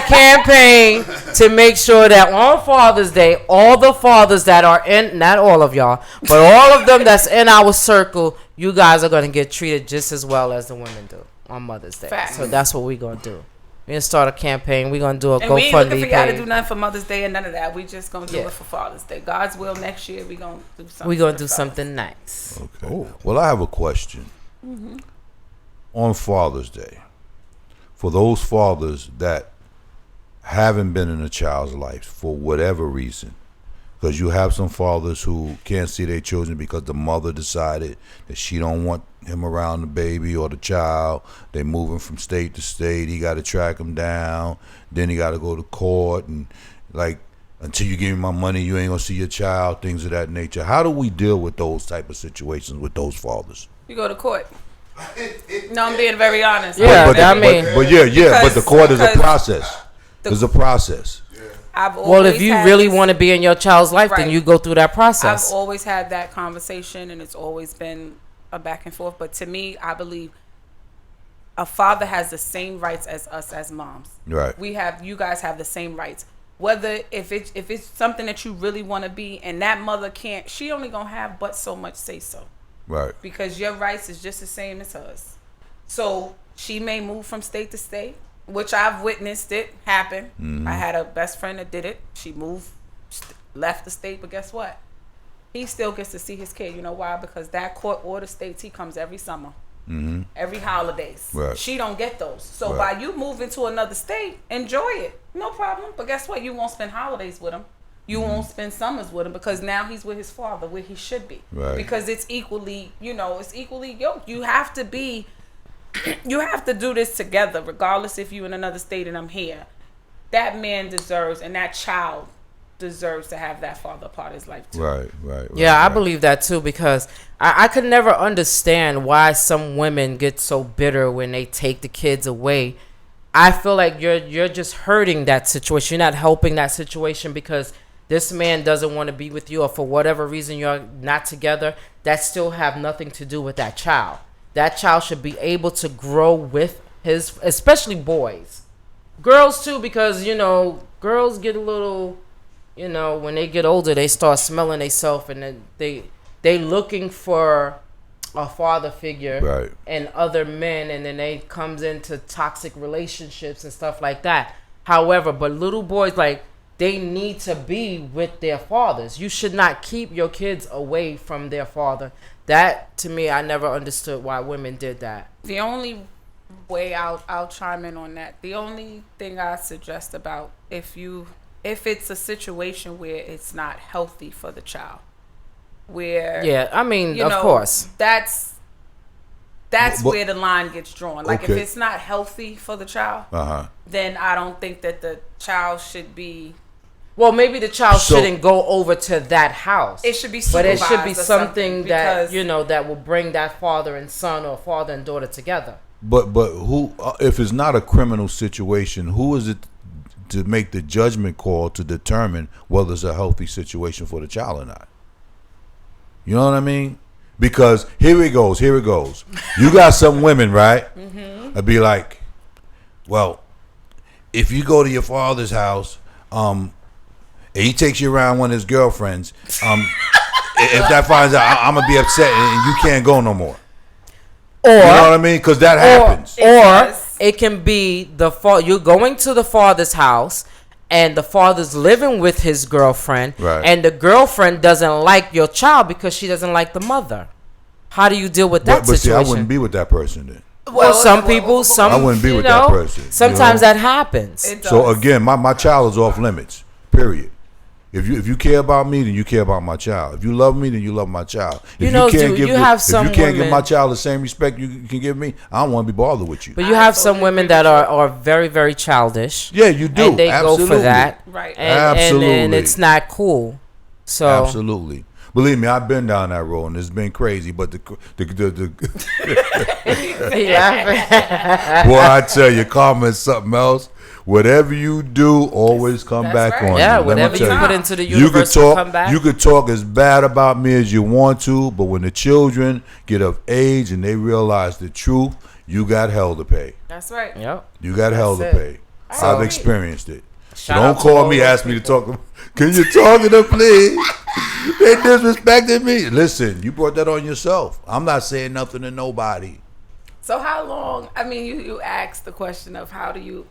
campaign to make sure that on Father's Day, all the fathers that are in, not all of y'all, but all of them that's in our circle, you guys are gonna get treated just as well as the women do on Mother's Day. Facts. So that's what we gonna do. We're gonna start a campaign. We're gonna do a GoFundMe. We ain't looking for y'all to do nothing for Mother's Day and none of that. We just gonna do it for Father's Day. God's will, next year we gonna do something. We're gonna do something nice. Okay. Ooh. Well, I have a question. Mm-hmm. On Father's Day, for those fathers that haven't been in a child's life for whatever reason, because you have some fathers who can't see their children because the mother decided that she don't want him around the baby or the child. They're moving from state to state. He got to track him down. Then he got to go to court, and until you give me my money, you ain't gonna see your child. Things of that nature. How do we deal with those type of situations with those fathers? You go to court. No, I'm being very honest. Yeah, but the court is a process. There's a process. Well, if you really want to be in your child's life, then you go through that process. I've always had that conversation, and it's always been a back and forth. But to me, I believe a father has the same rights as us as moms. Right. You guys have the same rights. Whether if it's something that you really want to be, and that mother can't, she only gonna have but so much say so. Right. Because your rights is just the same as hers. So she may move from state to state, which I've witnessed it happen. Mm-hmm. I had a best friend that did it. She moved, left the state, but guess what? He still gets to see his kid. You know why? Because that court order states he comes every summer, every holidays. Right. She don't get those. So by you moving to another state, enjoy it. No problem. But guess what? You won't spend holidays with him. You won't spend summers with him because now he's with his father where he should be. Right. Because it's equally yoked. You have to do this together, regardless if you're in another state and I'm here. That man deserves, and that child deserves to have that father part of his life too. Right. I believe that too, because I could never understand why some women get so bitter when they take the kids away. I feel like you're just hurting that situation. You're not helping that situation because this man doesn't want to be with you, or for whatever reason you're not together. That still have nothing to do with that child. That child should be able to grow with his, especially boys, girls too, because girls get a little, when they get older, they start smelling themselves, and then they looking for a father figure and other men, and then they comes into toxic relationships and stuff like that. However, but little boys, they need to be with their fathers. You should not keep your kids away from their father. That, to me, I never understood why women did that. The only way I'll chime in on that. The only thing I suggest about if it's a situation where it's not healthy for the child, where I mean, of course, that's where the line gets drawn. Like if it's not healthy for the child, then I don't think that the child should be. Well, maybe the child shouldn't go over to that house. It should be supervised, but it should be something that that will bring that father and son or father and daughter together. But who, if it's not a criminal situation, who is it to make the judgment call to determine whether it's a healthy situation for the child or not? You know what I mean? Because here it goes. You got some women, right? I'd be like, well, if you go to your father's house, and he takes you around one of his girlfriends, if that finds out, I'm gonna be upset and you can't go no more. Or, you know what I mean? Because that happens. Or it can be you're going to the father's house and the father's living with his girlfriend, and the girlfriend doesn't like your child because she doesn't like the mother. How do you deal with that situation? See, I wouldn't be with that person then. Well, some people, I wouldn't be with that person. Sometimes that happens. So again, my child is off limits. Period. If you care about me, then you care about my child. If you love me, then you love my child. If you can't give my child the same respect you can give me, I don't want to be bothered with you. But you have some women that are very, very childish. Yeah, you do. And they go for that. Right. Absolutely. And it's not cool. So absolutely. Believe me, I've been down that road and it's been crazy. But boy, I tell you, karma is something else. Whatever you do, always come back on. Yeah, you. whatever you put into the universe will come back. You could talk as bad about me as you want to, but when the children get of age and they realize the truth, you got hell to pay. That's right. Yep. You got hell to pay. I've experienced it. So Shout don't call me, ask me to talk. Can you talk to them, please? They disrespected me. Listen, you brought that on yourself. I'm not saying nothing to nobody. So how long? I mean, you asked the question of how do you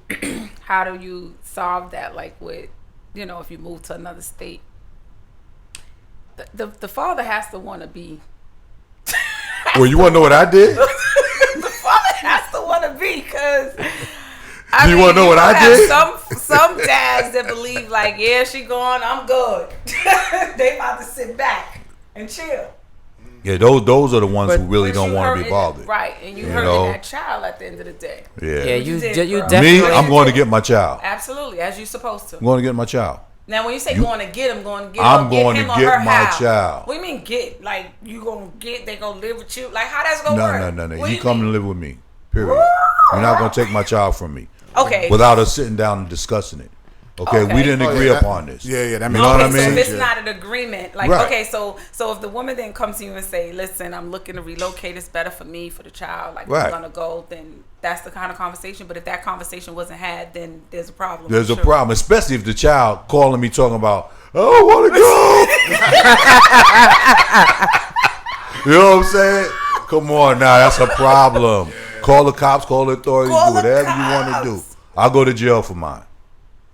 solve that? Like with, if you move to another state, the father has to want to be. Well, you want to know what I did? The father has to want to be, because. You want to know what I did? Some dads that believe like, yeah, she gone, I'm good. They about to sit back and chill. Yeah, those are the ones who really don't want to be bothered. Right, and you hurting that child at the end of the day. Yeah, you definitely. Me, I'm going to get my child. Absolutely, as you supposed to. I'm going to get my child. Now, when you say going to get him, I'm going to get my child. What do you mean get? Like, you going to get, they going to live with you? Like, how that's going to work? No. He coming to live with me, period. You're not going to take my child from me. Okay. Without us sitting down and discussing it. Okay. We didn't agree upon this. Yeah, that makes sense. You know what I mean? So if it's not an agreement, like, okay, so if the woman then comes to you and say, listen, I'm looking to relocate, it's better for me, for the child, like, I'm going to go, then that's the kind of conversation. But if that conversation wasn't had, then there's a problem. There's a problem, especially if the child calling me talking about, oh, I want to go. You know what I'm saying? Come on now, that's a problem. Call the cops, call the authorities, do whatever you want to do. I'll go to jail for mine.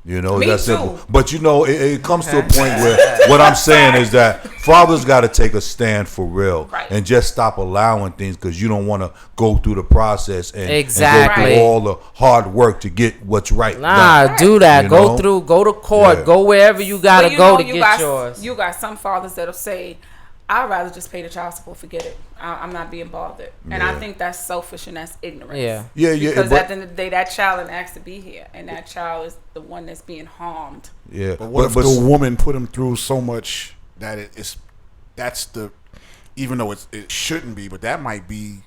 That's simple. But it comes to a point where what I'm saying is that fathers got to take a stand for real and just stop allowing things, because you don't want to go through the process and go through all the hard work to get what's right. Do that. Go to court, go wherever you got to go to get yours. You got some fathers that'll say, I'd rather just pay the child support, forget it. I'm not being bothered. And I think that's selfish and that's ignorance. Yeah. Because at the end of the day, that child didn't ask to be here. And that child is the one that's being harmed. Yeah. But what if the woman put him through so much that even though it shouldn't be, but that might be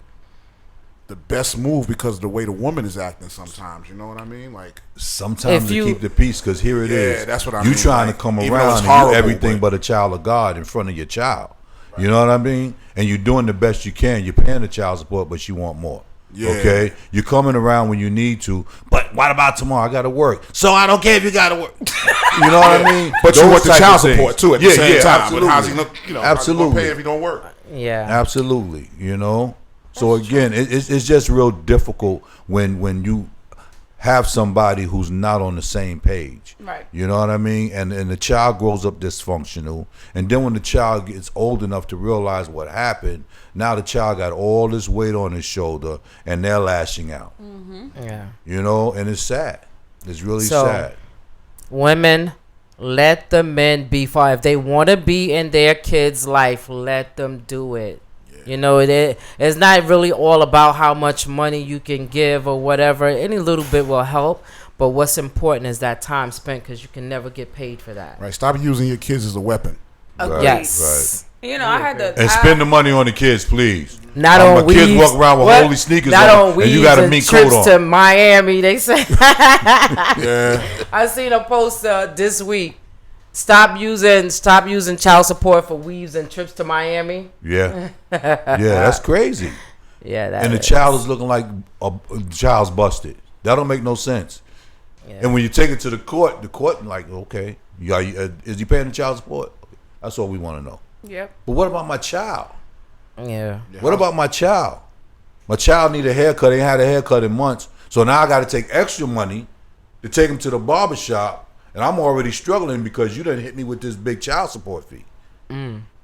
the best move because of the way the woman is acting sometimes. You know what I mean? Like, sometimes to keep the peace, because here it is. Yeah, that's what I mean. You trying to come around and do everything but a child of God in front of your child. You know what I mean? And you're doing the best you can. You're paying the child support, but you want more. Yeah. Okay? You're coming around when you need to, but what about tomorrow? I got to work. So I don't care if you got to work. You know what I mean? But you want the child support, too, at the same time. Absolutely. But how's he look? Absolutely. How's he pay if he don't work? Yeah. Absolutely. So again, it's just real difficult when you have somebody who's not on the same page. Right. You know what I mean? And the child grows up dysfunctional. And then when the child gets old enough to realize what happened, now the child got all this weight on his shoulder and they're lashing out. Yeah. You know, and it's sad. It's really So, sad. Women, let the men be far. If they want to be in their kids' life, let them do it. You know, it's not really all about how much money you can give or whatever. Any little bit will help. But what's important is that time spent, because you can never get paid for that. Right. Stop using your kids as a weapon. Right, Yes. You know, I had to. And spend the money on the kids, please. Not on my weaves. kids walk around with What? holy sneakers Not on, on weaves and you got a and meat coat trips on. to Miami. They say. Yeah. I seen a post this week. Stop using child support for weaves and trips to Miami. Yeah. Yeah, that's crazy. Yeah, that And the is. child is looking like the child's busted. That don't make no sense. Yeah. And when you take it to the court like, okay, is he paying the child support? That's all we want to know. Yep. But what about my child? Yeah. What about my child? My child need a haircut. Ain't had a haircut in months. So now I got to take extra money to take him to the barber shop. And I'm already struggling because you done hit me with this big child support fee.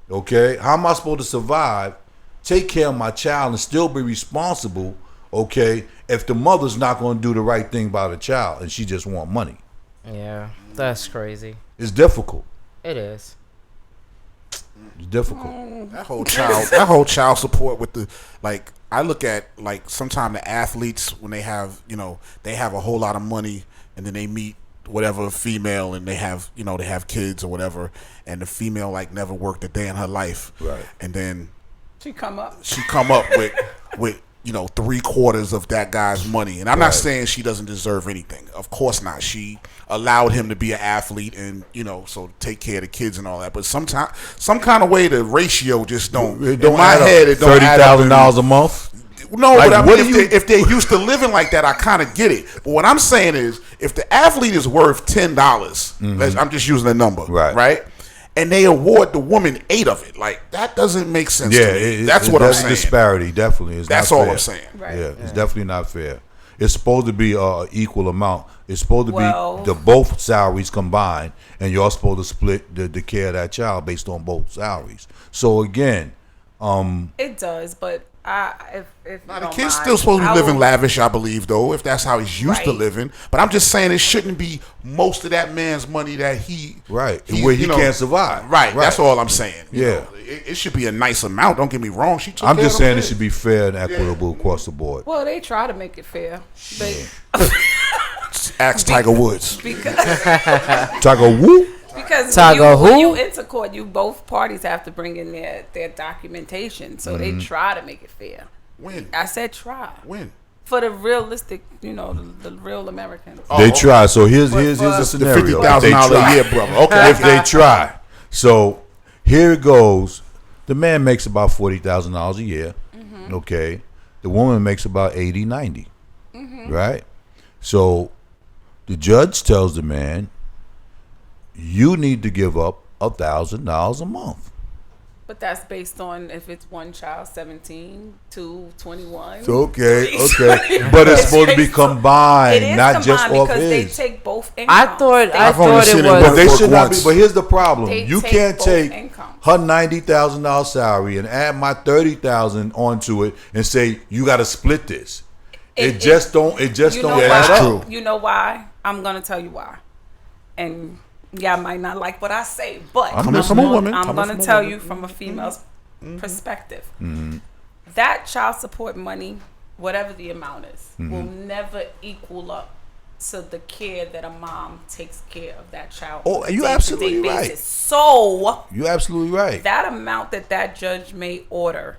Okay? How am I supposed to survive, take care of my child, and still be responsible, okay, if the mother's not going to do the right thing by the child and she just want money? Yeah, that's crazy. It's difficult. It is. It's difficult. That whole child support with the, like, I look at, like, sometimes the athletes, when they have, you know, they have a whole lot of money and then they meet whatever female and they have, you know, they have kids or whatever, and the female, like, never worked a day in her life. Right. And then She come up with you know, 3/4 of that guy's money. And I'm not saying she doesn't deserve anything. Of course not. She allowed him to be an athlete and, you know, so take care of the kids and all that. But sometimes, some kind of way, the ratio just don't. It don't in my add up. head, it don't add up. $30,000 a month? No, Like, but I what mean, do you- if they're used to living like that, I kind of get it. But what I'm saying is, if the athlete is worth $10, I'm just using a number, right? And they award the woman 8 of it, like, that doesn't make sense Yeah, to me. That's what I'm there's a saying. disparity, definitely. It's That's not all fair. I'm saying. Right. Yeah, it's definitely not fair. It's supposed to be equal amount. It's supposed to Well- be the both salaries combined, and you're supposed to split the care of that child based on both salaries. So again, It does, but if Now, you the don't kid's mind, still supposed to I be living will- lavish, I believe, though, if that's how he's used to Right. living. But I'm just saying it shouldn't be most of that man's money that where he you know, can't survive. Right, that's all I'm saying. You Yeah. know, it should be a nice amount. Don't get me wrong. She took I'm care just of them saying it kids. should be fair and equitable across the board. Well, they try to make it fair. They, Ask Tiger Woods. because Tiger Woo? because Tiger when who? you enter court, you both parties have to bring in their documentation. So they try to make it fair. When? I said try. When? For the realistic, you know, the real Americans. They try. So here's But a for- scenario. The If they $50,000 try. a year, brother. Okay. If they try. So here it goes. The man makes about $40,000 a year. Okay. The woman makes about 80, 90. Right? So the judge tells the man, you need to give up $1,000 a month. But that's based on if it's one child, 17 to 21. Okay. But it's supposed to be combined, It is not just combined off because his. they take both I incomes. thought seen it it was. But they work should not be. once. But here's the problem: They you take can't both take incomes. her $90,000 salary and add my $30,000 onto it and say you got to split this. It just don't. It just You don't know add that's why? up. true. You know why? I'm gonna tell you why. And y'all might not like what I say, but Coming from a woman. I'm Coming gonna from a tell woman. you from a female's perspective. That child support money, whatever the amount is, will never equal up to the care that a mom takes care of that child. Oh, on a you day-to-day absolutely right. basis. So You're absolutely right. that amount that judge may order,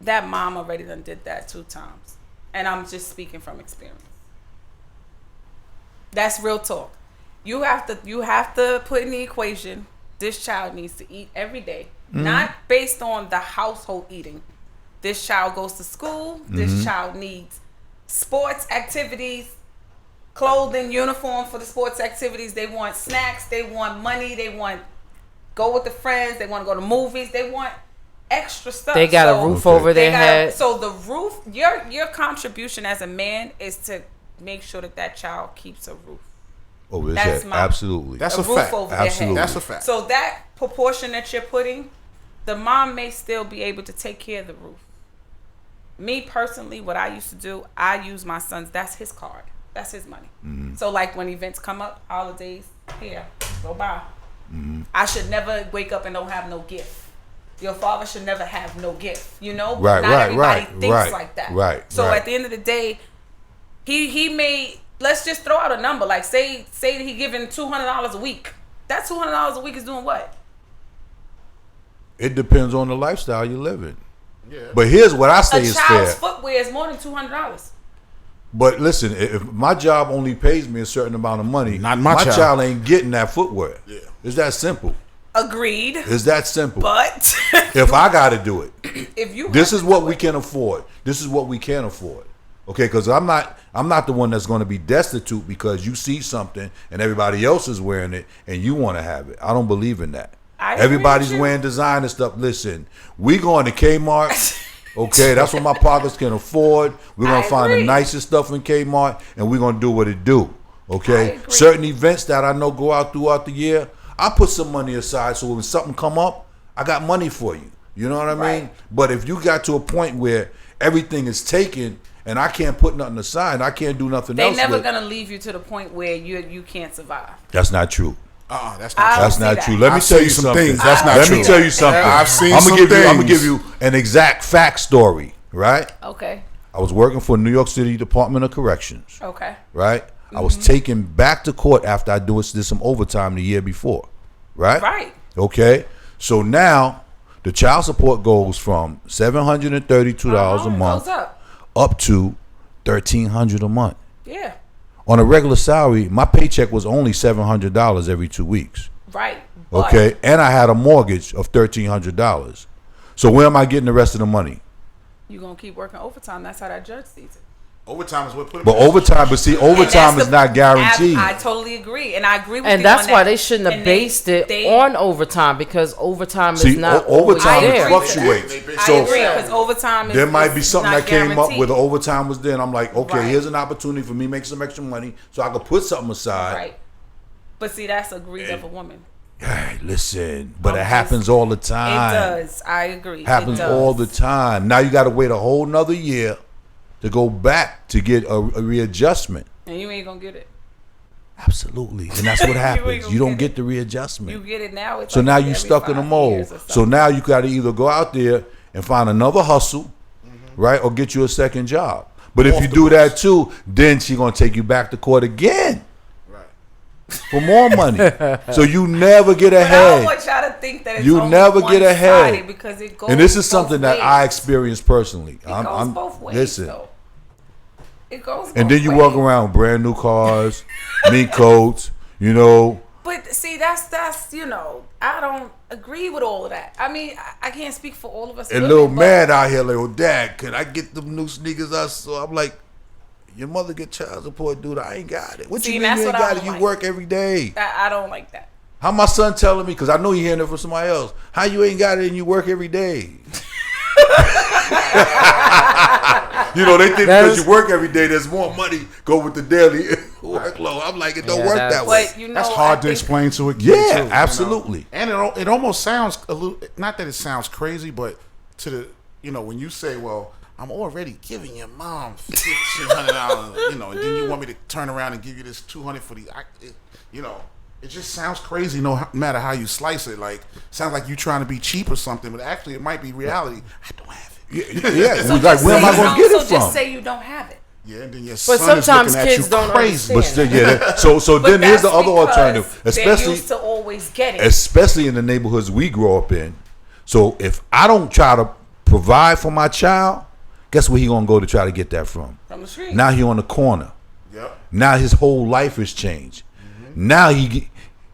that mom already done did that 2 times. And I'm just speaking from experience. That's real talk. You have to put in the equation, this child needs to eat every day. Not based on the household eating. This child goes to school, this child needs sports activities, clothing, uniform for the sports activities. They want snacks, they want money, they want go with the friends, they want to go to movies, they want extra stuff. They got a roof over their head. So the roof, your contribution as a man is to make sure that child keeps a roof. Over his That's head. my- Absolutely. That's a a roof fact. over Absolutely. their head. That's a fact. So that proportion that you're putting, the mom may still be able to take care of the roof. Me personally, what I used to do, I use my son's, that's his card. That's his money. So like when events come up, holidays, here, go buy. I should never wake up and don't have no gift. Your father should never have no gift, you know? But Right, not right, everybody right, thinks right, like that. right, So right. at the end of the day, he may, let's just throw out a number. Like say that he giving $200 a week. That $200 a week is doing what? It depends on the lifestyle you're living. Yeah. But here's what I say A is child's fair. footwear is more than $200. But listen, if my job only pays me a certain amount of money, Not my child. child ain't getting that footwear. Yeah. It's that simple. Agreed. It's that simple. But If I got to do it, if you this have is to what do we it- can afford. This is what we can afford. Okay, because I'm not the one that's going to be destitute because you see something and everybody else is wearing it and you want to have it. I don't believe in that. I agree Everybody's with you. wearing designer stuff. Listen, we going to Kmart. Okay, that's what my partners can afford. We're gonna I find agree. the nicest stuff in Kmart, and we're gonna do what it do. I Okay, agree. certain events that I know go out throughout the year, I put some money aside so when something come up, I got money for you. You know what I mean? Right. But if you got to a point where everything is taken and I can't put nothing aside, I can't do nothing They else. never with, gonna leave you to the point where you can't survive. that's not true. That's I not don't true. That's see not that. true. Let me I've tell you seen some something. things. That's not Let me true. tell you something. I've seen I'm some gonna things. give you an exact fact story. Right? Okay. I was working for New York City Department of Corrections. Okay. Right? I was taken back to court after I did some overtime the year before. Right? Right. Okay. So now the child support goes from $732 a It month goes up. to $1,300 a month. Yeah. On a regular salary, my paycheck was only $700 every 2 weeks. Right. But Okay, and I had a mortgage of $1,300. So where am I getting the rest of the money? you gonna keep working overtime. That's how that judge sees it. Overtime is what put him But in overtime, but see, And overtime that's is not guaranteed. I totally agree, and I agree with And you that's on why that. they shouldn't have And based it on overtime because overtime See, is not overtime always there. fluctuates. I So agree because overtime is there might is be something not that came up guaranteed. where the overtime was there, and I'm like, okay, Right. here's an opportunity for me to make some extra money so I could put something aside. Right. But see, that's a greed of a woman. Hey, listen, but it I'm happens just- all the It time. does. I agree. Happens it does. all the time. Now you got to wait a whole nother year to go back to get a readjustment. And you ain't gonna get it. Absolutely, and that's what You ain't happens. gonna You don't get get the readjustment. You get it now. It's So like now every you stuck in a 5 mold. years or So something. now you got to either go out there and find another hustle, right, or get you a second job. But if Off you the do books. that too, then she's gonna take you back to court again for more money. So you never get But I don't ahead. want y'all to think that it's You only never get one-sided ahead. because it goes And this is both something that ways. I experienced personally. It goes both ways. Listen. Though. It goes. And both then you ways. walk around with brand new cars, mink coats, you know. But see, that's I don't agree with all of that. I mean, I can't speak for all of us. And women, little but man out here like, oh, Dad, can I get them new sneakers? So I'm like, your mother get child support, dude. I ain't got it. What See, you mean that's you ain't what I got it? don't You like. work every day. I don't like that. How my son telling me, because I know he hearing it from somebody else, how you ain't got it and you work every day? You know, they think because you work every day, there's more money go with the daily workload. I'm like, it don't work that way. But, That's hard to explain to a kid. Yeah, too, you know? absolutely. And it almost sounds a little, not that it sounds crazy, but to the, when you say, well, I'm already giving your mom $1,500, and then you want me to turn around and give you this $200 for it just sounds crazy no matter how you slice it. Like, sounds like you trying to be cheap or something, but actually it might be reality. I don't have it. Yeah, So like, just where am I say going to you get don't- it So just from? say you don't have it. Yeah, and then your But son is sometimes looking at kids you don't crazy. But still, yeah. So But then here's the that's other because alternative, they're especially used to always getting. especially in the neighborhoods we grow up in. So if I don't try to provide for my child, guess where he gonna go to try to get that from? From the street. Now he on the corner. Yep. Now his whole life has changed. Now he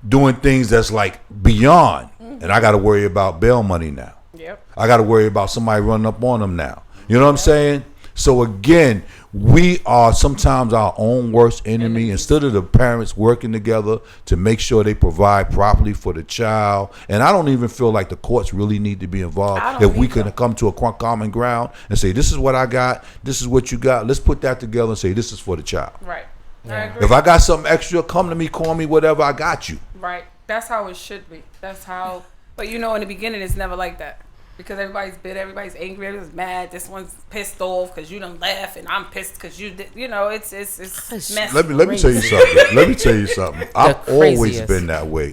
doing things that's like beyond, and I got to worry about bail money now. Yep. I got to worry about somebody running up on him now. You know what I'm saying? So again, we are sometimes our own worst enemy. Instead of the parents working together to make sure they provide properly for the child, and I don't even feel like the courts really need to be involved. If we can come to a common ground and say, this is what I got, this is what you got, let's put that together and say, this is for the child. Right. Yeah. I agree. If I got something extra, come to me, call me, whatever, I got you. Right. That's how it should be. That's how. But in the beginning, it's never like that. Because everybody's bitter, everybody's angry, everybody's mad. This one's pissed off because you done left, and I'm pissed because you did. It's messy. Let me tell you something. Let me tell you something. I've always craziest. been that way.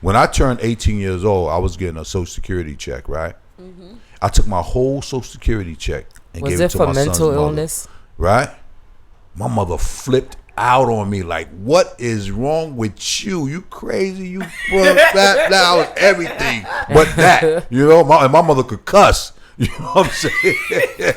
When I turned 18 years old, I was getting a Social Security check, right? Mm-hmm. I took my whole Social Security check and Was gave it it to for my son's mental mother, illness? right? My mother flipped out on me like, what is wrong with you? You crazy? You that was everything but that. My mother could cuss. You know what I'm saying?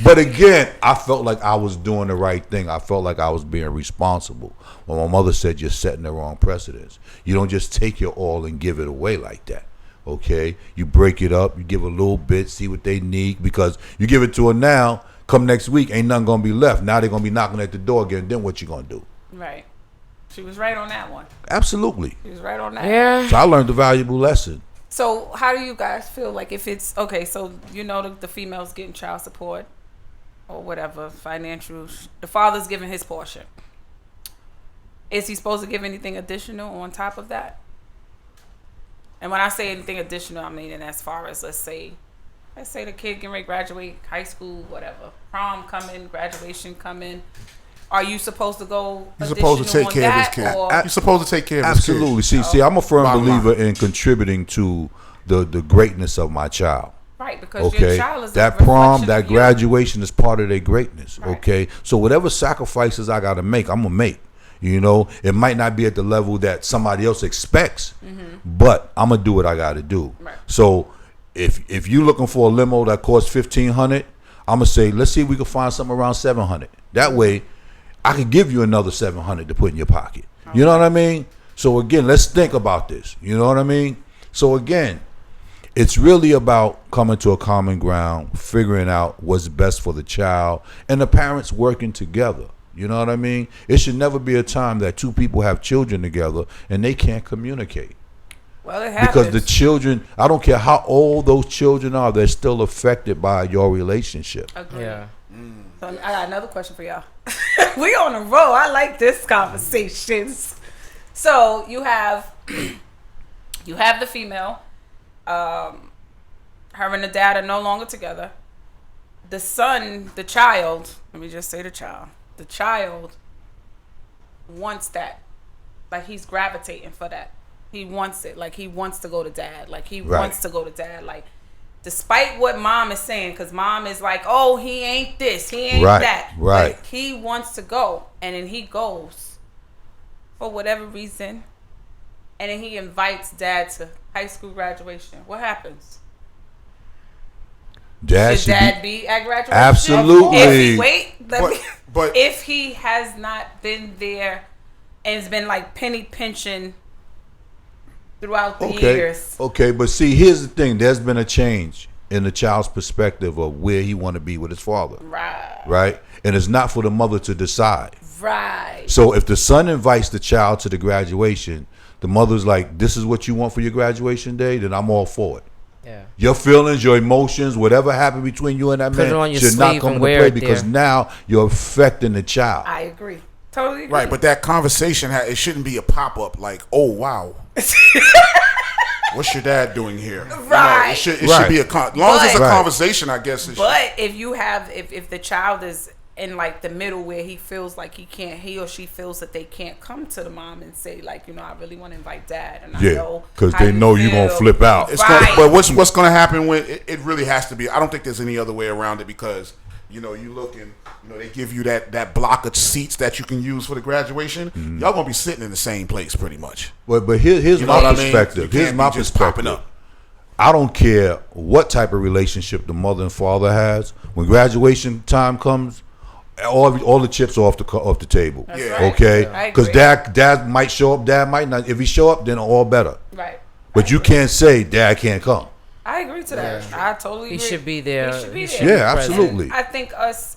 But again, I felt like I was doing the right thing. I felt like I was being responsible. When my mother said, you're setting the wrong precedence. You don't just take your all and give it away like that. Okay? You break it up. You give a little bit, see what they need. Because you give it to her now, come next week, ain't nothing going to be left. Now they're going to be knocking at the door again. Then what you going to do? Right. She was right on that one. Absolutely. She was right on that. Yeah. So I learned a valuable lesson. So how do you guys feel like if it's okay? So the female's getting child support or whatever financial. The father's giving his portion. Is he supposed to give anything additional on top of that? And when I say anything additional, I mean as far as let's say the kid getting ready to graduate high school, whatever, prom coming, graduation coming. Are you supposed to go? He's supposed to take care of his kid. He's supposed to take care of his kid. Absolutely. See, I'm a firm Bottom believer line. in contributing to the greatness of my child. Right, because your child is that a prom, reflection that of you. graduation is part of their greatness. Right. Okay, so whatever sacrifices I got to make, I'm gonna make. It might not be at the level that somebody else expects, but I'm gonna do what I got to do. Right. So if you're looking for a limo that costs $1,500, I'm gonna say let's see if we can find something around $700. That way, I can give you another $700 to put in your pocket. You know what I mean? So again, let's think about this. You know what I mean? So again, it's really about coming to a common ground, figuring out what's best for the child, and the parents working together. You know what I mean? It should never be a time that two people have children together and they can't communicate. Well, it happens. Because the children, I don't care how old those children are, they're still affected by your relationship. Agreed. Yeah. So I got another question for y'all. We on a roll. I like this conversations. So you have the female. Her and the dad are no longer together. The son, the child. Let me just say the child. The child wants that. Like he's gravitating for that. He wants it. Like he wants to go to dad. Like he wants to go to dad. Like despite what mom is saying, because mom is like, oh, he ain't this, he ain't that. Right. Like, he wants to go. And then he goes for whatever reason. And then he invites dad to high school graduation. What happens? Dad Should dad be at graduation? Absolutely. But if he has not been there and it's been like penny pinching throughout the years. Okay, but see, here's the thing. There's been a change in the child's perspective of where he want to be with his father. Right? And it's not for the mother to decide. Right. So if the son invites the child to the graduation, the mother's like, this is what you want for your graduation day, then I'm all for it. Yeah. Your feelings, your emotions, whatever happened between you and that Put it on man your should not sleeve come and into wear play it because there. now you're affecting the child. I agree. Totally agree. Right, but that conversation, it shouldn't be a pop-up like, oh, wow. What's your dad doing here? Right. It should be as long as it's a conversation, I guess. But if you have, if the child is in like the middle where he feels like he or she feels that they can't come to the mom and say like, I really want to invite dad, and I know because they know you're gonna flip out. But what's going to happen when it really has to be? I don't think there's any other way around it because you look and they give you that block of seats that you can use for the graduation. Mm-hmm. Y'all gonna be sitting in the same place pretty much. But here's my perspective. Here's my perspective. I don't care what type of relationship the mother and father has. When graduation time comes, all the chips are off the table. Right. Okay, because dad might show up, dad might not. If he show up, then all better. Right. But you can't say dad can't come. I agree to that. I totally agree. He should be there. He should be He there. should be Yeah, present. absolutely. I think us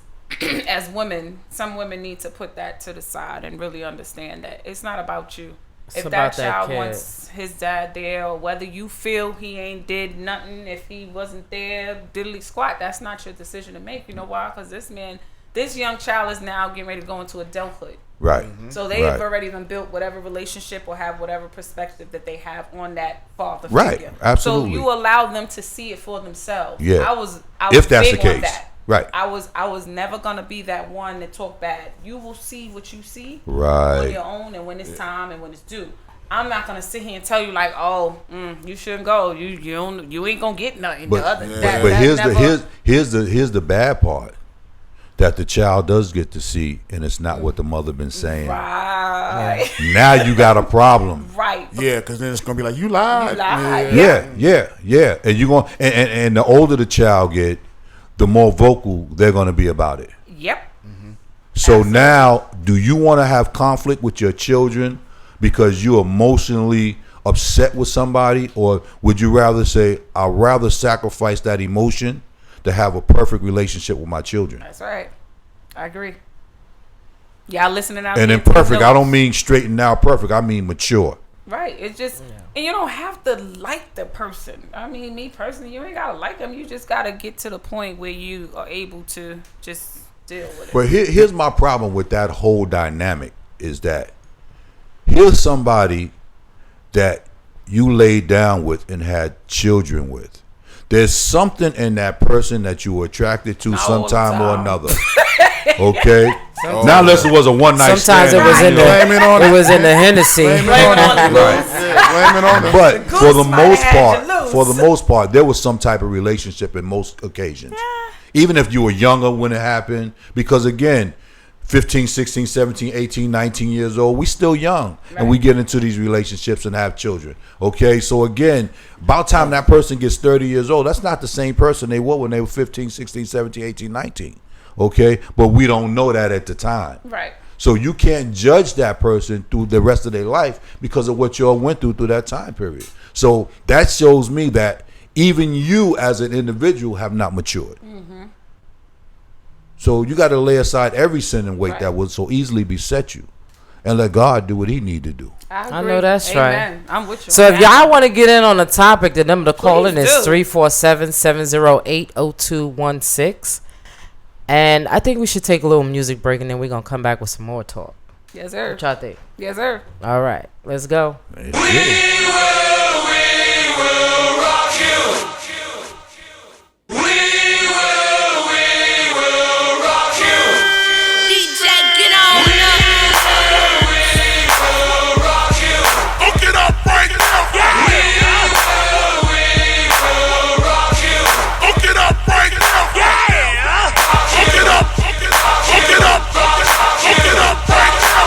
as women, some women need to put that to the side and really understand that it's not about you. It's If about that that child kid. wants his dad there, or whether you feel he ain't did nothing, if he wasn't there, diddly squat, that's not your decision to make. You know why? Because this young child is now getting ready to go into adulthood. Right. So they've Right. already been built whatever relationship or have whatever perspective that they have on that father Right, figure. absolutely. So you allow them to see it for themselves. Yeah. I was If that's big the on case. that. Right. I was never gonna be that one that talk bad. You will see what you see Right. on your own, and when it's time and when it's due. I'm not gonna sit here and tell you like, oh, you shouldn't go. You ain't gonna get nothing. But here's the bad part. That the child does get to see, and it's not what the mother been saying. Right. Now you got a problem. Right. Yeah, because then it's gonna be like you lied. Yeah. And you going and the older the child get, the more vocal they're gonna be about it. Yep. So now, do you want to have conflict with your children because you're emotionally upset with somebody, or would you rather say, I'd rather sacrifice that emotion to have a perfect relationship with my children? That's right. I agree. Y'all listening out And there, in perfect, know. I don't mean straightened out perfect. I mean mature. Right. It's just, and you don't have to like the person. I mean, me personally, you ain't gotta like them. You just gotta get to the point where you are able to just deal with it. But here's my problem with that whole dynamic is that here's somebody that you laid down with and had children with. There's something in that person that you were attracted to sometime or another. Okay? Now unless it was a one night stand. Sometimes it was in the Hennessy. But for the most part, there was some type of relationship in most occasions. Even if you were younger when it happened. Because again, 15, 16, 17, 18, 19 years old, we still young. And we get into these relationships and have children. Okay? So again, about time that person gets 30 years old, that's not the same person they were when they were 15, 16, 17, 18, 19. Okay? But we don't know that at the time. Right. So you can't judge that person through the rest of their life because of what you all went through that time period. So that shows me that even you as an individual have not matured. So you got to lay aside every sin and weight that would so easily beset you and let God do what he need to do. I know that's Amen. right. I'm with you. So if y'all want to get in on the topic, the number to call in is do. 347-708-0216. And I think we should take a little music break, and then we're going to come back with some more talk. Yes, sir. What y'all think? Yes, sir. All right. Let's go. We will rock you. We will rock you. DJ, get on We will rock you. Hook it up, break it up. We will rock you. Hook it up, break it up. Hook it up, hook it up, hook it up, hook it up, break it up.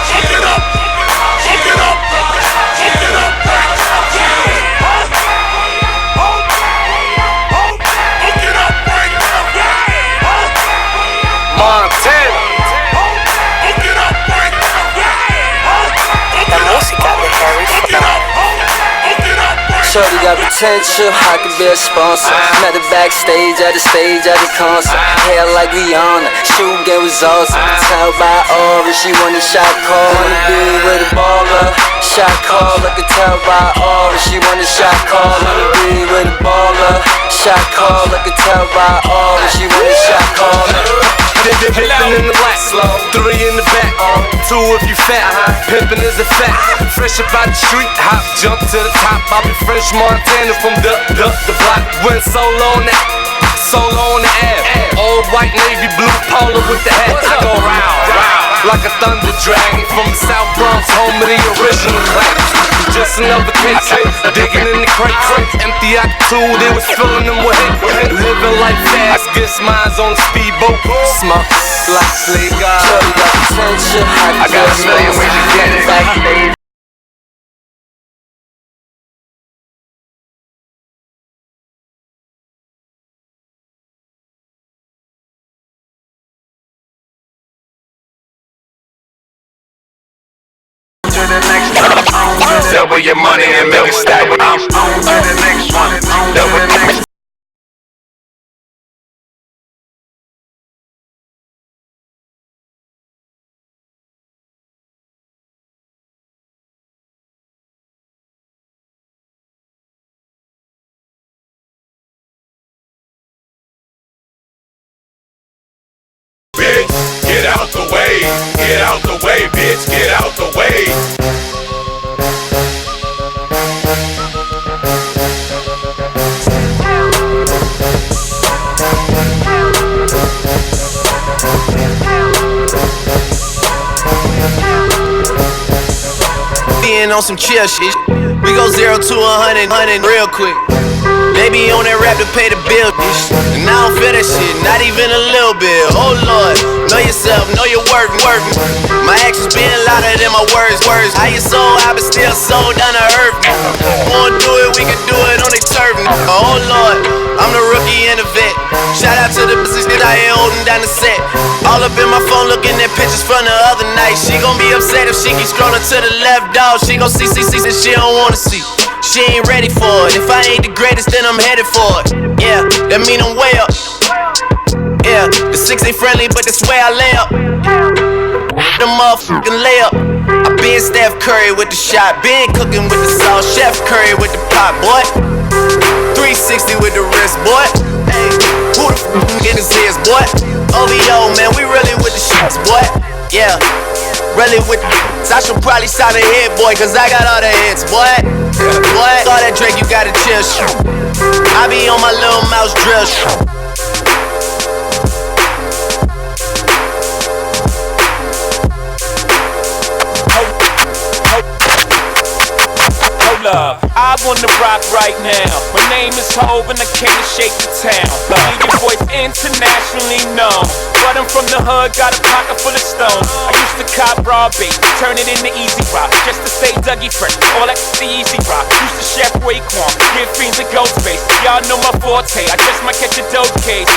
Hook it up, hook it up, hook it up, break it up. Hook it up, break it up. Montana. Hook it up, break it up. La música de Harry Hook it up, hook it up, break it up. Shorty got potential, I could be a sponsor. Met her backstage at the stage at the concert. Hair like Rihanna, shoe game was awesome. Tell by aura, she want a shot call. Wanna be with a baller, shot call. I could tell by aura, she want a shot call. Wanna be with a baller, shot call. I could tell by aura, she want a shot call. Pimpin' in the black, slow. 3 in the back, 2 if you fat. Pimpin' is a fact. Fresh up out the street, hop, jump to the top. I'll be French Montana from the block. Went solo on that, solo on the air. Old white navy blue polo with the hat. I go round like a thunder dragon from the South Bronx, home of the original clap. Just another case, digging in the crates. Empty out the two, they was filling them with hate. Living life fast, guess mine's on the speedboat. Smoke, like slay God. Shorty got potential, I got a million ways to get it. backstage. To the next double your money and make it stack. I'm on to the next one. Double the next. Get out the way, get out the way, bitch, get out the way. Being on some chill shit, we go 0 to 100 real quick. They be on that rap to pay the bill, and I don't feel that shit, not even a little bit. Oh Lord, know yourself, know your worth. My actions being louder than my words. How you so high but still so down to earth? Wanna do it, we can do it on the turf. Oh Lord, I'm the rookie and the vet. Shout out to the business that I ain't holding down the set. All up in my phone looking at pictures from the other night. She gon' be upset if she keep scrolling to the left, dog. She gon' see that she don't wanna see. She ain't ready for it. If I ain't the greatest, then I'm headed for it. Yeah, that mean I'm way up. Yeah, the 6 ain't friendly, but that's where I lay up. The motherfucking layup. I been Steph Curry with the shot, been cooking with the sauce, Chef Curry with the pot, boy. 360 with the wrist, boy. Hey, who the f*** in his ears, boy? OVO, man, we really with the shots, boy. Yeah, really with the I should probably sign a hit, boy, cause I got all the hits, boy. Boy, all that Drake, you gotta chill, I be on my little mouse drill, I wanna rock right now. My name is Hov and I came to shake the town. Leave your voice internationally known. But I'm from the hood, got a pocket full of stones. I used to cop raw bait, turn it into easy rock. Just to stay Dougie fresh, all that the easy rock. Used to chef Raekwon, give fiends a ghost face. Y'all know my forte, I just might catch a dope case.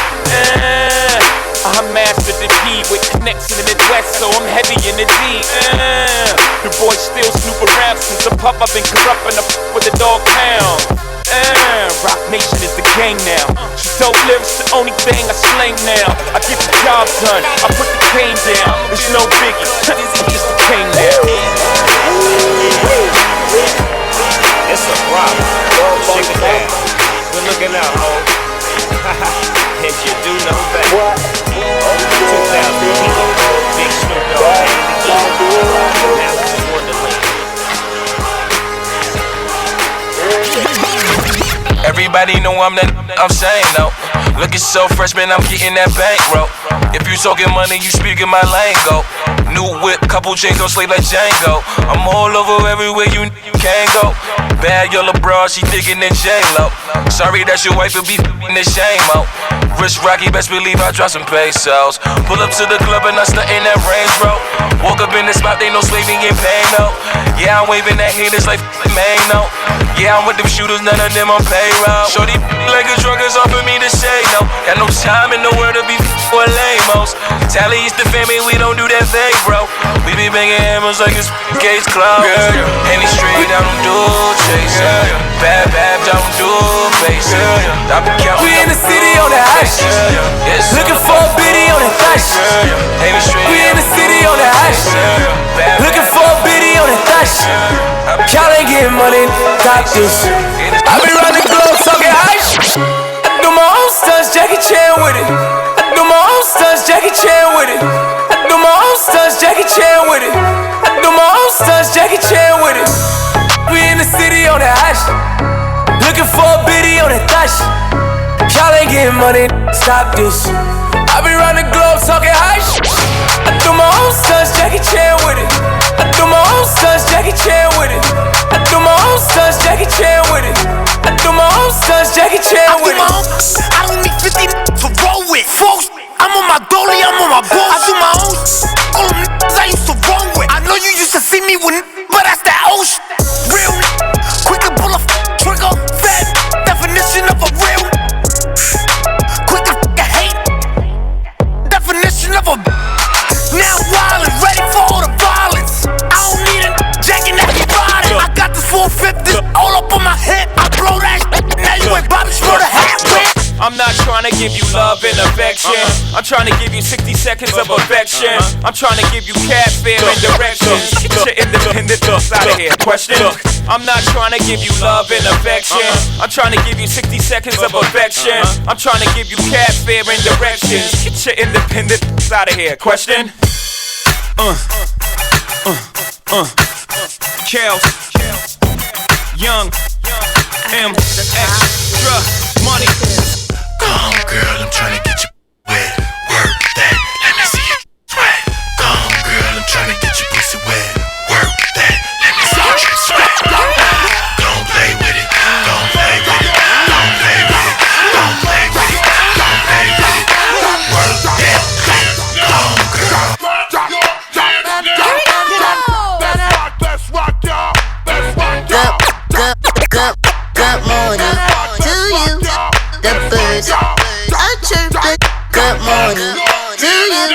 I mastered the D with connects in the Midwest, so I'm heavy in the D. The boys still snoop around since a pup. I've been corrupting up with the dog pound. Rock Nation is the gang now. So dope lyrics, the only thing I slang now. I get the job done, I put the cane down. It's no biggie, I'm just a king now. It's a problem. Shake it down. Good looking out, ho. And you do know that. 2000 Big Snoop Dogg. Now it's in Wonderland. Everybody know I'm saying though. Looking so fresh, man, I'm getting that bankroll. If you talking money, you speaking my lingo. New whip, couple chains don't sleep like Django. I'm all over everywhere you can go. Bad yellow broad, she digging in J-Lo. Sorry that your wife will be f***ing this shame-o. Rich Rocky, best believe I drop some pesos. Pull up to the club and I stunt in that Range Rover. Walk up in the spot, they no slaving in pain, no. Yeah, I'm waving at haters like man, no. Yeah, I'm with them shooters, none of them on payroll. Shorty like a drug is offering me to say no. Got no time in the world to be for lame-os. Tally is the family, we don't do that thing, bro. We be banging hammers like it's case closed. Henny straight, I don't do chasing. Bad, don't do facing. I be counting. We in the city on the ice. Looking for a biddy on the dash. We in the city on the ice. Looking for a biddy on the dash. Y'all ain't getting money, got this. I be round the globe talking ice. I do my own stunts, Jackie Chan with it. I do my own stunts, Jackie Chan with it. I do my own stunts, Jackie Chan with it. I do my own stunts, Jackie Chan with it. We in the city on the ice. Looking for a biddy on the dash. Y'all ain't getting money, stop this. I be round the globe talking ice. I do my own stunts, Jackie Chan with it. I do my own stunts, Jackie Chan with it. I do my own stunts, Jackie Chan with it. I do my own stunts, Jackie Chan with it. I don't need 50 to roll with. Folks, I'm on my goalie, I'm on my ball. I do my own all them I used to roll with. I know you used to see me with, but that's that old shit. Real quick to pull a trigger. Fat definition of a real. Quick to hate. Definition of a. Now wild and ready for all the violence. I don't need a jacking everybody. I got this 4 I'm not trying to give you love and affection. I'm trying to give you 60 seconds of affection. I'm trying to give you cat fear and directions. Get your independent looks out of here. Question. I'm not trying to give you love and affection. I'm trying to give you 60 seconds of affection. I'm trying to give you cat fear and directions. Get your independent looks out of here. Question. Kels, Young, M, extra money. Come girl, I'm trying to get you wet. Work that, let me see you sweat. Come girl, I'm trying to get you pussy wet. Work that, let me see you sweat. Don't play with it, don't play with it, don't play with it, don't play with it, don't play with it. Work that, come girl. Good morning to you, the birds are chirping. Good morning to you,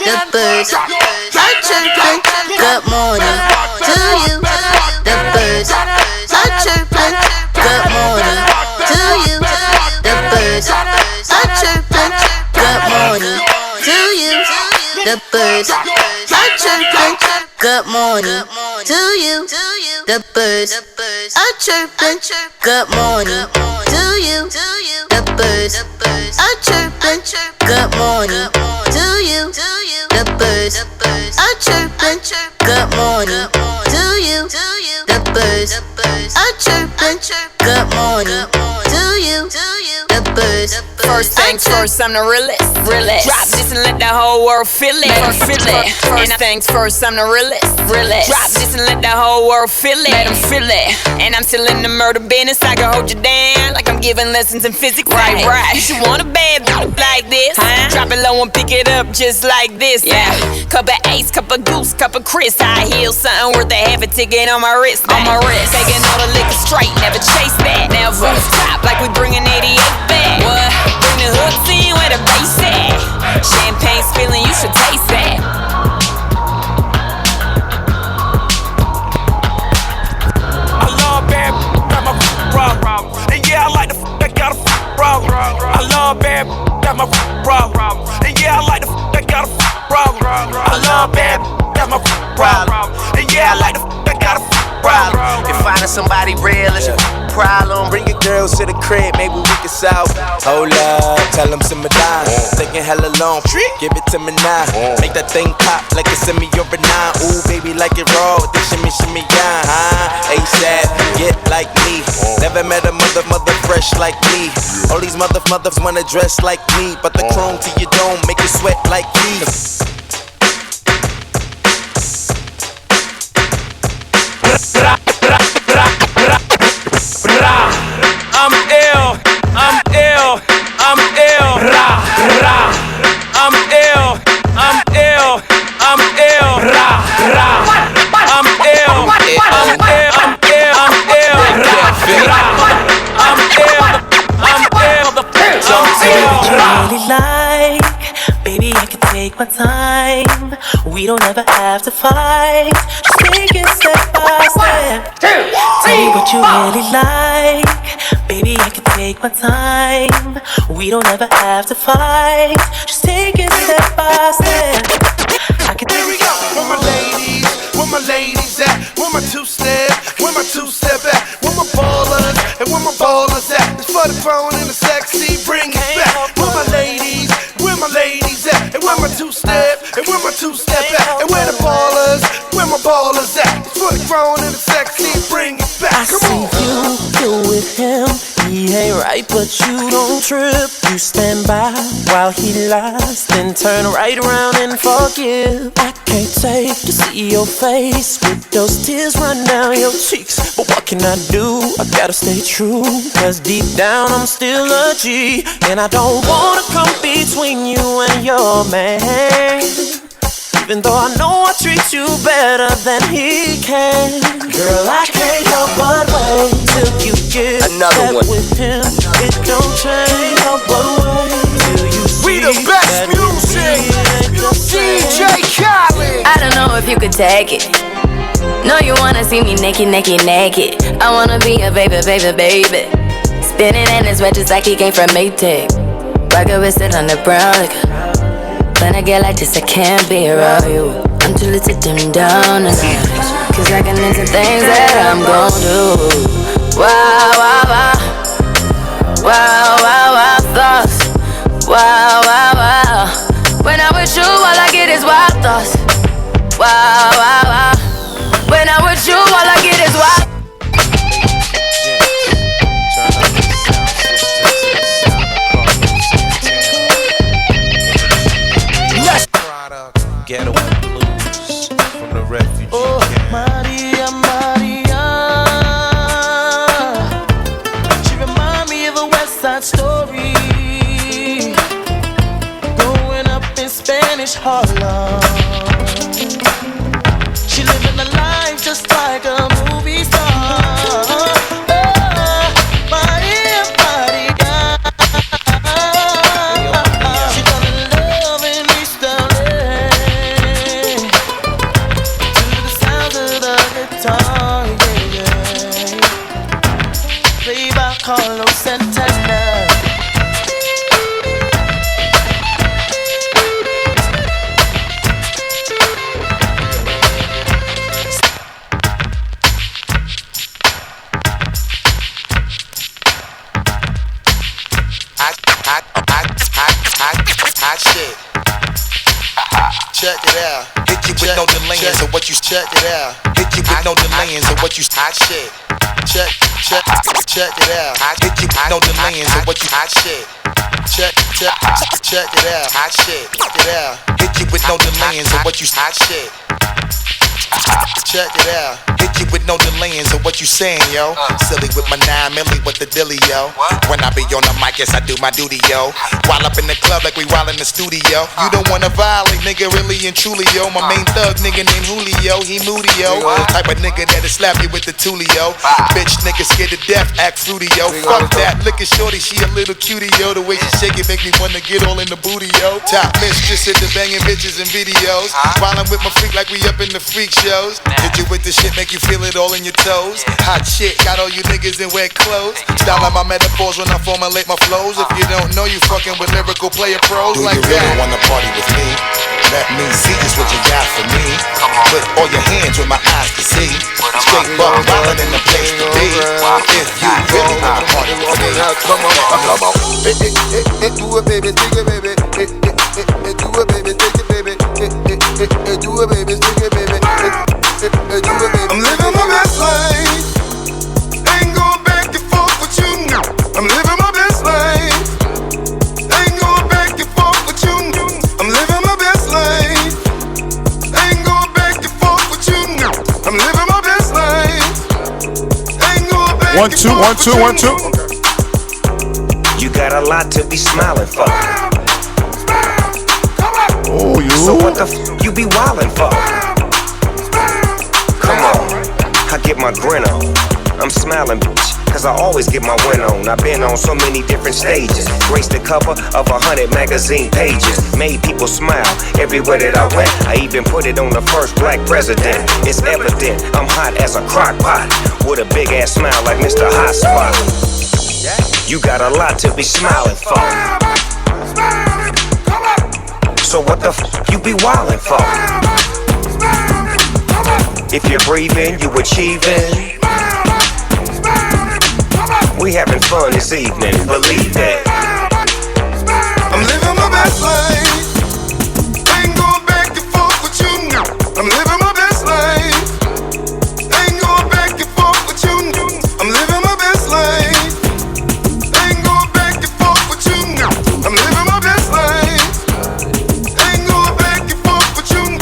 the birds are chirping. Good morning to you, the birds are chirping. Good morning to you, the birds are chirping. Good morning to you, the birds are chirping. Good morning to you, the birds are chirping. Good morning to you, the birds are chirping. Good morning to you, the birds are chirping. Good morning to you, the birds are chirping. Good morning to you, the birds. First things first, I'm the realest. Drop this and let the whole world feel it. First things first, I'm the realest. Drop this and let the whole world feel it. Let them feel it. And I'm still in the murder business. I can hold you down like I'm giving lessons in physics. Right. You should want a bad bitch like this. Drop it low and pick it up just like this. Yeah. Cup of Ace, cup of Goose, cup of Chris. High heels, something worth a half a ticket on my wrist. Taking all the liquor straight, never chase that. Never stop like we bringing 88 back. What? Bring the hooks in where the bass at. Champagne spilling, you should taste that. I love bad, got my problem. And yeah, I like the that got a problem. I love bad, got my problem. And yeah, I like the that got a problem. I love bad, got my problem. And yeah, I like the that got a problem. If finding somebody real is your problem, bring your girls to the crib, maybe we can solve. Hold up, tell them simmer down. Taking hella long, give it to me now. Make that thing pop like it's in me or a nine. Ooh, baby, like it raw with the shimmy, shimmy, yeah, huh? ASAP, get like me. Never met a mother fresh like me. All these mothers wanna dress like me, but the chrome to your dome make you sweat like me. I'm ill, I'm ill, I'm ill. I'm ill, I'm ill, I'm ill. I'm ill, I'm ill, I'm ill, I'm ill. Really like, baby, I can take my time. We don't ever have to fight. Just take it step by step. Tell me what you really like. Baby, I can take my time. We don't ever have to fight. Just take it step by step. I can. Here we go. Where my ladies? Where my ladies at? Where my two-step? Where my two-step at? Where my ballers? And where my ballers at? It's for the grown and the sexy. Bring it back. Where my ladies? Where my ladies at? And where my two-step? And where my two-step at? And where the ballers? Where my ballers at? It's for the grown and the sexy. Bring it back. Come on. You with him. He ain't right, but you don't trip. You stand by while he lies, then turn right around and forgive. I can't take to see your face with those tears run down your cheeks. But what can I do? I gotta stay true, cause deep down I'm still a G. And I don't wanna come between you and your man, even though I know I treat you better than he can. Girl, I can't help but wait till you get another one with him. It don't change, help but wait till you see. We the best music, DJ Khaled. I don't know if you could take it. No, you wanna see me naked, naked, naked. I wanna be a baby, baby, baby. Spinning in his red just like he came from Maytag. Rocket with it on the brown liquor. When I get like this, I can't be around you. I'm too little to dim down and cause I can into things that I'm gon' do. Wow, wow, wow. Wow, wow, wow, thoughts. Wow, wow, wow. When I'm with you, all I get is wild thoughts. Wow, wow, wow. When I'm with you, all I get is wild. Ghetto blues from the refugee camp. Maria, Maria, she remind me of a West Side Story. Growing up in Spanish Harlem, she living a life just like a movie star. Maria, Maria, she fell in love in East LA. Played by Carlos Santana. Hot shit. Check it out. Hit you with no delaying, so what you check it out. Hit you with no delaying, so what you hot shit. Check it out. Hit you with no delaying, so what you hot shit. Check it out. Hot shit. Check it out. Hit you with no delaying, so what you hot shit. Check it out. Hit you with no delaying, so what you saying, yo? Silly with my 9 milli with the dilly, yo. When I be on the mic, yes, I do my duty, yo. While up in the club like we while in the studio. You don't wanna violate, nigga, really and truly, yo. My main thug, nigga named Julio, he moody, yo. Type of nigga that'll slap you with the tulio. Bitch, nigga scared to death, act fruity, yo. Fuck that, look at shorty, she a little cutie, yo. The way she shake it make me wanna get all in the booty, yo. Top mistress at the banging bitches and videos. While I'm with my freak like we up in the freak shows. Hit you with the shit, make you feel it all in your toes. Hot shit, got all you niggas in wet clothes. Style like my metaphors when I formulate my flows. If you don't know, you fucking with lyrical player pros like that. Do you really wanna party with me? Let me see just what you got for me. Put all your hands where my eyes can see. Straight buck wild in the place to be. If you really wanna party with me, come on. Do it, baby, take it, baby. Do it, baby, take it, baby. Do it, baby, take it, baby. I'm living my best life. Ain't going back and forth with you. I'm living my best life. Ain't going back and forth with you. I'm living my best life. Ain't going back and forth with you. I'm living my best life. Ain't going back and forth with you. 1 2 1 2. You got a lot to be smiling for. Oh, you. So what the you be wildin' for? Come on, I get my grin on. I'm smiling, bitch, cause I always get my win on. I've been on so many different stages. Graced the cover of 100 magazine pages. Made people smile everywhere that I went. I even put it on the first black president. It's evident I'm hot as a crock pot. With a big ass smile like Mr. Hot Spot. You got a lot to be smiling for. So what the you be wildin' for? If you're breathing, you achieving. We having fun this evening, believe that. I'm living my best life. Ain't going back and forth with you. I'm living my best life. Ain't going back and forth with you. I'm living my best life. Ain't going back and forth with you. I'm living my best life. Ain't going back and forth with you.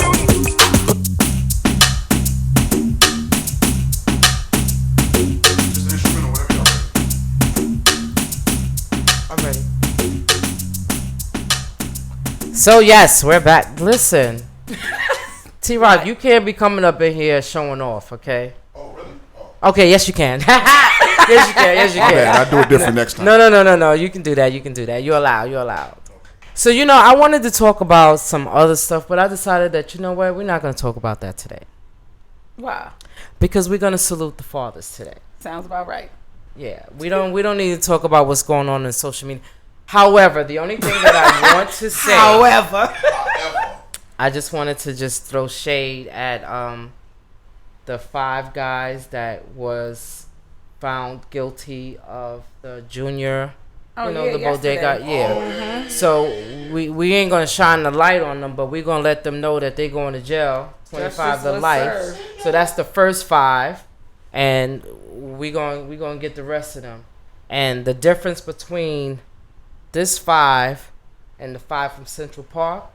I'm ready. So yes, we're back. Listen, T-Rock, you can't be coming up in here showing off, okay? Oh, really? Okay, yes you can. Yes you can. Yes you My can. bad, I'll do it different next time. No. You can do that. You can do that. You're allowed. So I wanted to talk about some other stuff, but I decided that we're not going to talk about that today. Wow. Because we're going to salute the fathers today. Sounds about right. Yeah, we don't need to talk about what's going on in social media. However, the only thing that I want to say, I just wanted to just throw shade at the 5 guys that was found guilty of the junior, the bodega. Yeah. So we ain't gonna shine the light on them, but we're gonna let them know that they're going to jail, 25 to life. So that's the first 5, and we gonna get the rest of them. And the difference between this 5 and the 5 from Central Park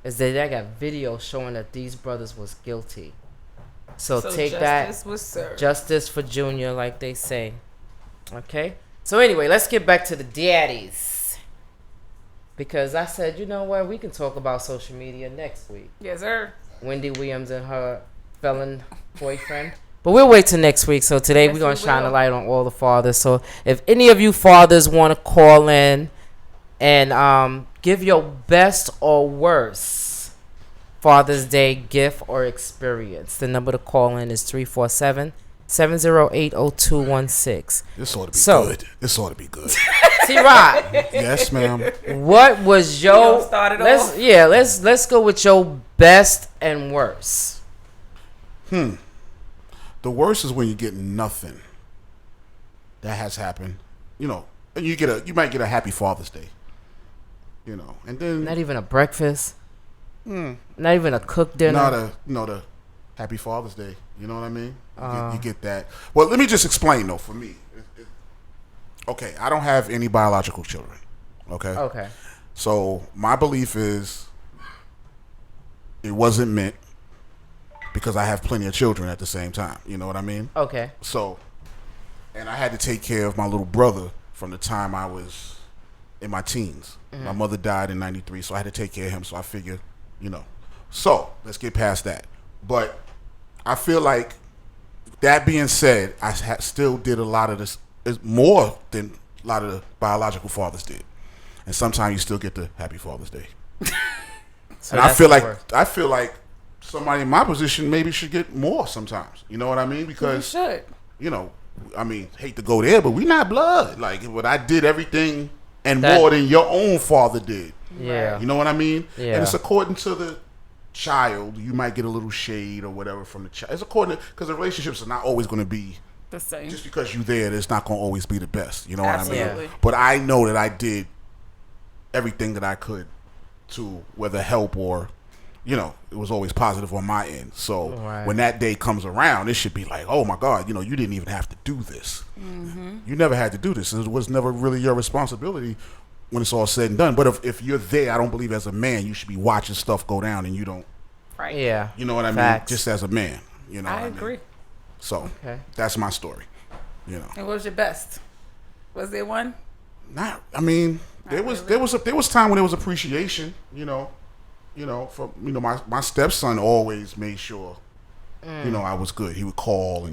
is that I got video showing that these brothers was guilty. So take that. Justice for Junior, like they say. Okay? So anyway, let's get back to the daddies. Because I said, you know what? We can talk about social media next week. Yes, sir. Wendy Williams and her felon boyfriend. But we'll wait till next week. So today we're going to shine a light on all the fathers. So if any of you fathers want to call in and give your best or worst Father's Day gift or experience, the number to call in is 347-708-0216. This ought to be good. This ought to be good. T-Rock. Yes, ma'am. What was your... Let's let's go with your best and worst. The worst is when you get nothing. That has happened. You know, and you might get a happy Father's Day. You know, and then not even a breakfast. Not even a cooked dinner. The happy Father's Day. You know what I mean? You get that. Well, let me just explain though. For me, okay, I don't have any biological children. Okay. So my belief is it wasn't meant because I have plenty of children at the same time. You know what I mean? Okay. So, and I had to take care of my little brother from the time I was in my teens. My mother died in '93, so I had to take care of him. So I figured, you know. So let's get past that. But I feel like that being said, I still did a lot of this, more than a lot of the biological fathers did. And sometimes you still get the happy Father's Day. And I feel like somebody in my position maybe should get more sometimes. You know what I mean? Because you know, I mean, hate to go there, but we not blood. Like, but I did everything and more than your own father did. Yeah. You know what I mean? Yeah. And it's according to the child. You might get a little shade or whatever from the child. It's according to, because the relationships are not always going to be the same. Just because you're there, it's not going to always be the best. You know Absolutely. what I mean? But I know that I did everything that I could to whether help or, you know, it was always positive on my end. So when that day comes around, it should be like, oh my God, you know, you didn't even have to do this. You never had to do this. It was never really your responsibility when it's all said and done. But if you're there, I don't believe as a man you should be watching stuff go down and you don't. Right. Yeah. You know what I mean? Just as a man. You know. I agree. Mean? So that's my story. You know. And what was your best? Was there one? Not. I mean, there was time when there was appreciation. You know, for my stepson always made sure, you know, I was good. He would call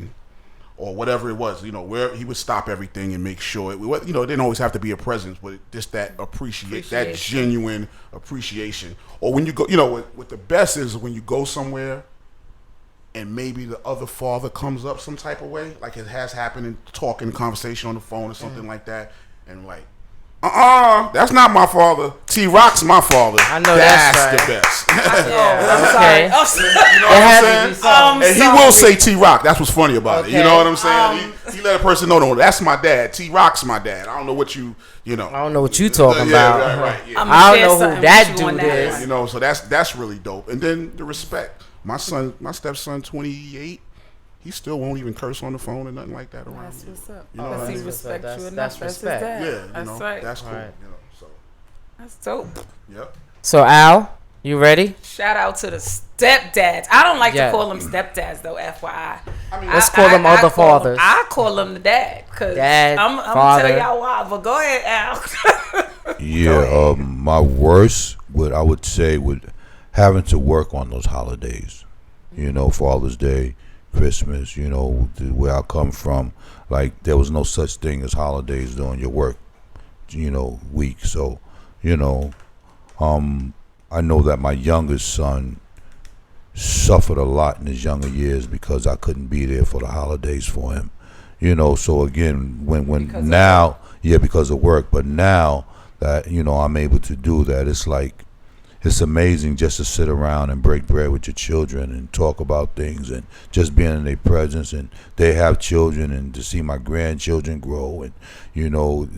or whatever it was, you know, where he would stop everything and make sure it didn't always have to be a presence, but just that that genuine appreciation. Or when you go, you know, what the best is when you go somewhere and maybe the other father comes up some type of way, like it has happened in talking conversation on the phone or something like that, and like, that's not my father. T-Rock's my father. I know that's right. The best. Okay. You know what I'm saying? And he will say T-Rock. That's what's funny about it. You know what I'm saying? He let a person know, no, that's my dad. T-Rock's my dad. I don't know what you know. I don't know what you talking about. Right, yeah. I don't know who that dude is. You know, so that's really dope. And then the respect. My stepson, 28. He still won't even curse on the phone or nothing like that around That's what's up. You know what I mean? He respects you enough. That's respect. His dad. Yeah, that's know, right. That's cool. Right. You know, so that's dope. Yep. So Al, you ready? Shout out to the stepdads. I don't like to call them stepdads though. FYI. I mean, let's call them other fathers. I call them the dad because I'm gonna tell y'all why. But go ahead, Al. Yeah. My worst I would say having to work on those holidays. You know, Father's Day, Christmas, you know, where I come from, like there was no such thing as holidays during your work, you know, week. So, you know, I know that my youngest son suffered a lot in his younger years because I couldn't be there for the holidays for him. You know, so again, when now, because of work, but now that, you know, I'm able to do that, it's like, it's amazing just to sit around and break bread with your children and talk about things and just being in their presence, and they have children, and to see my grandchildren grow, and, you know,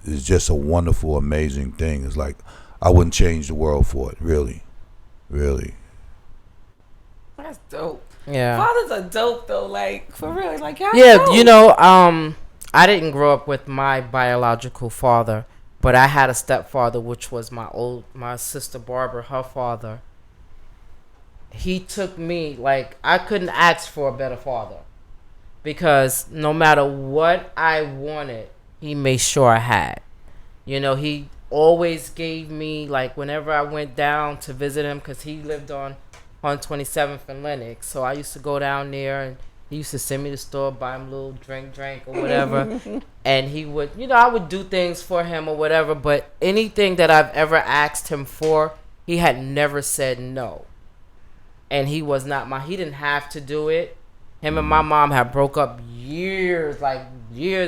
it's just a wonderful, amazing thing. It's like, I wouldn't change the world for it, really. That's dope. Yeah. Fathers are dope though, like for real. Like y'all Yeah, dope. you know, I didn't grow up with my biological father, but I had a stepfather, which was my sister Barbara, her father. He took me, like, I couldn't ask for a better father, because no matter what I wanted, he made sure I had. You know, he always gave me, like, whenever I went down to visit him, because he lived on 27th and Lenox, so I used to go down there, and he used to send me to the store, buy him a little drink or whatever. And he would, you know, I would do things for him or whatever, but anything that I've ever asked him for, he had never said no. And he was not he didn't have to do it. Him and my mom had broke up years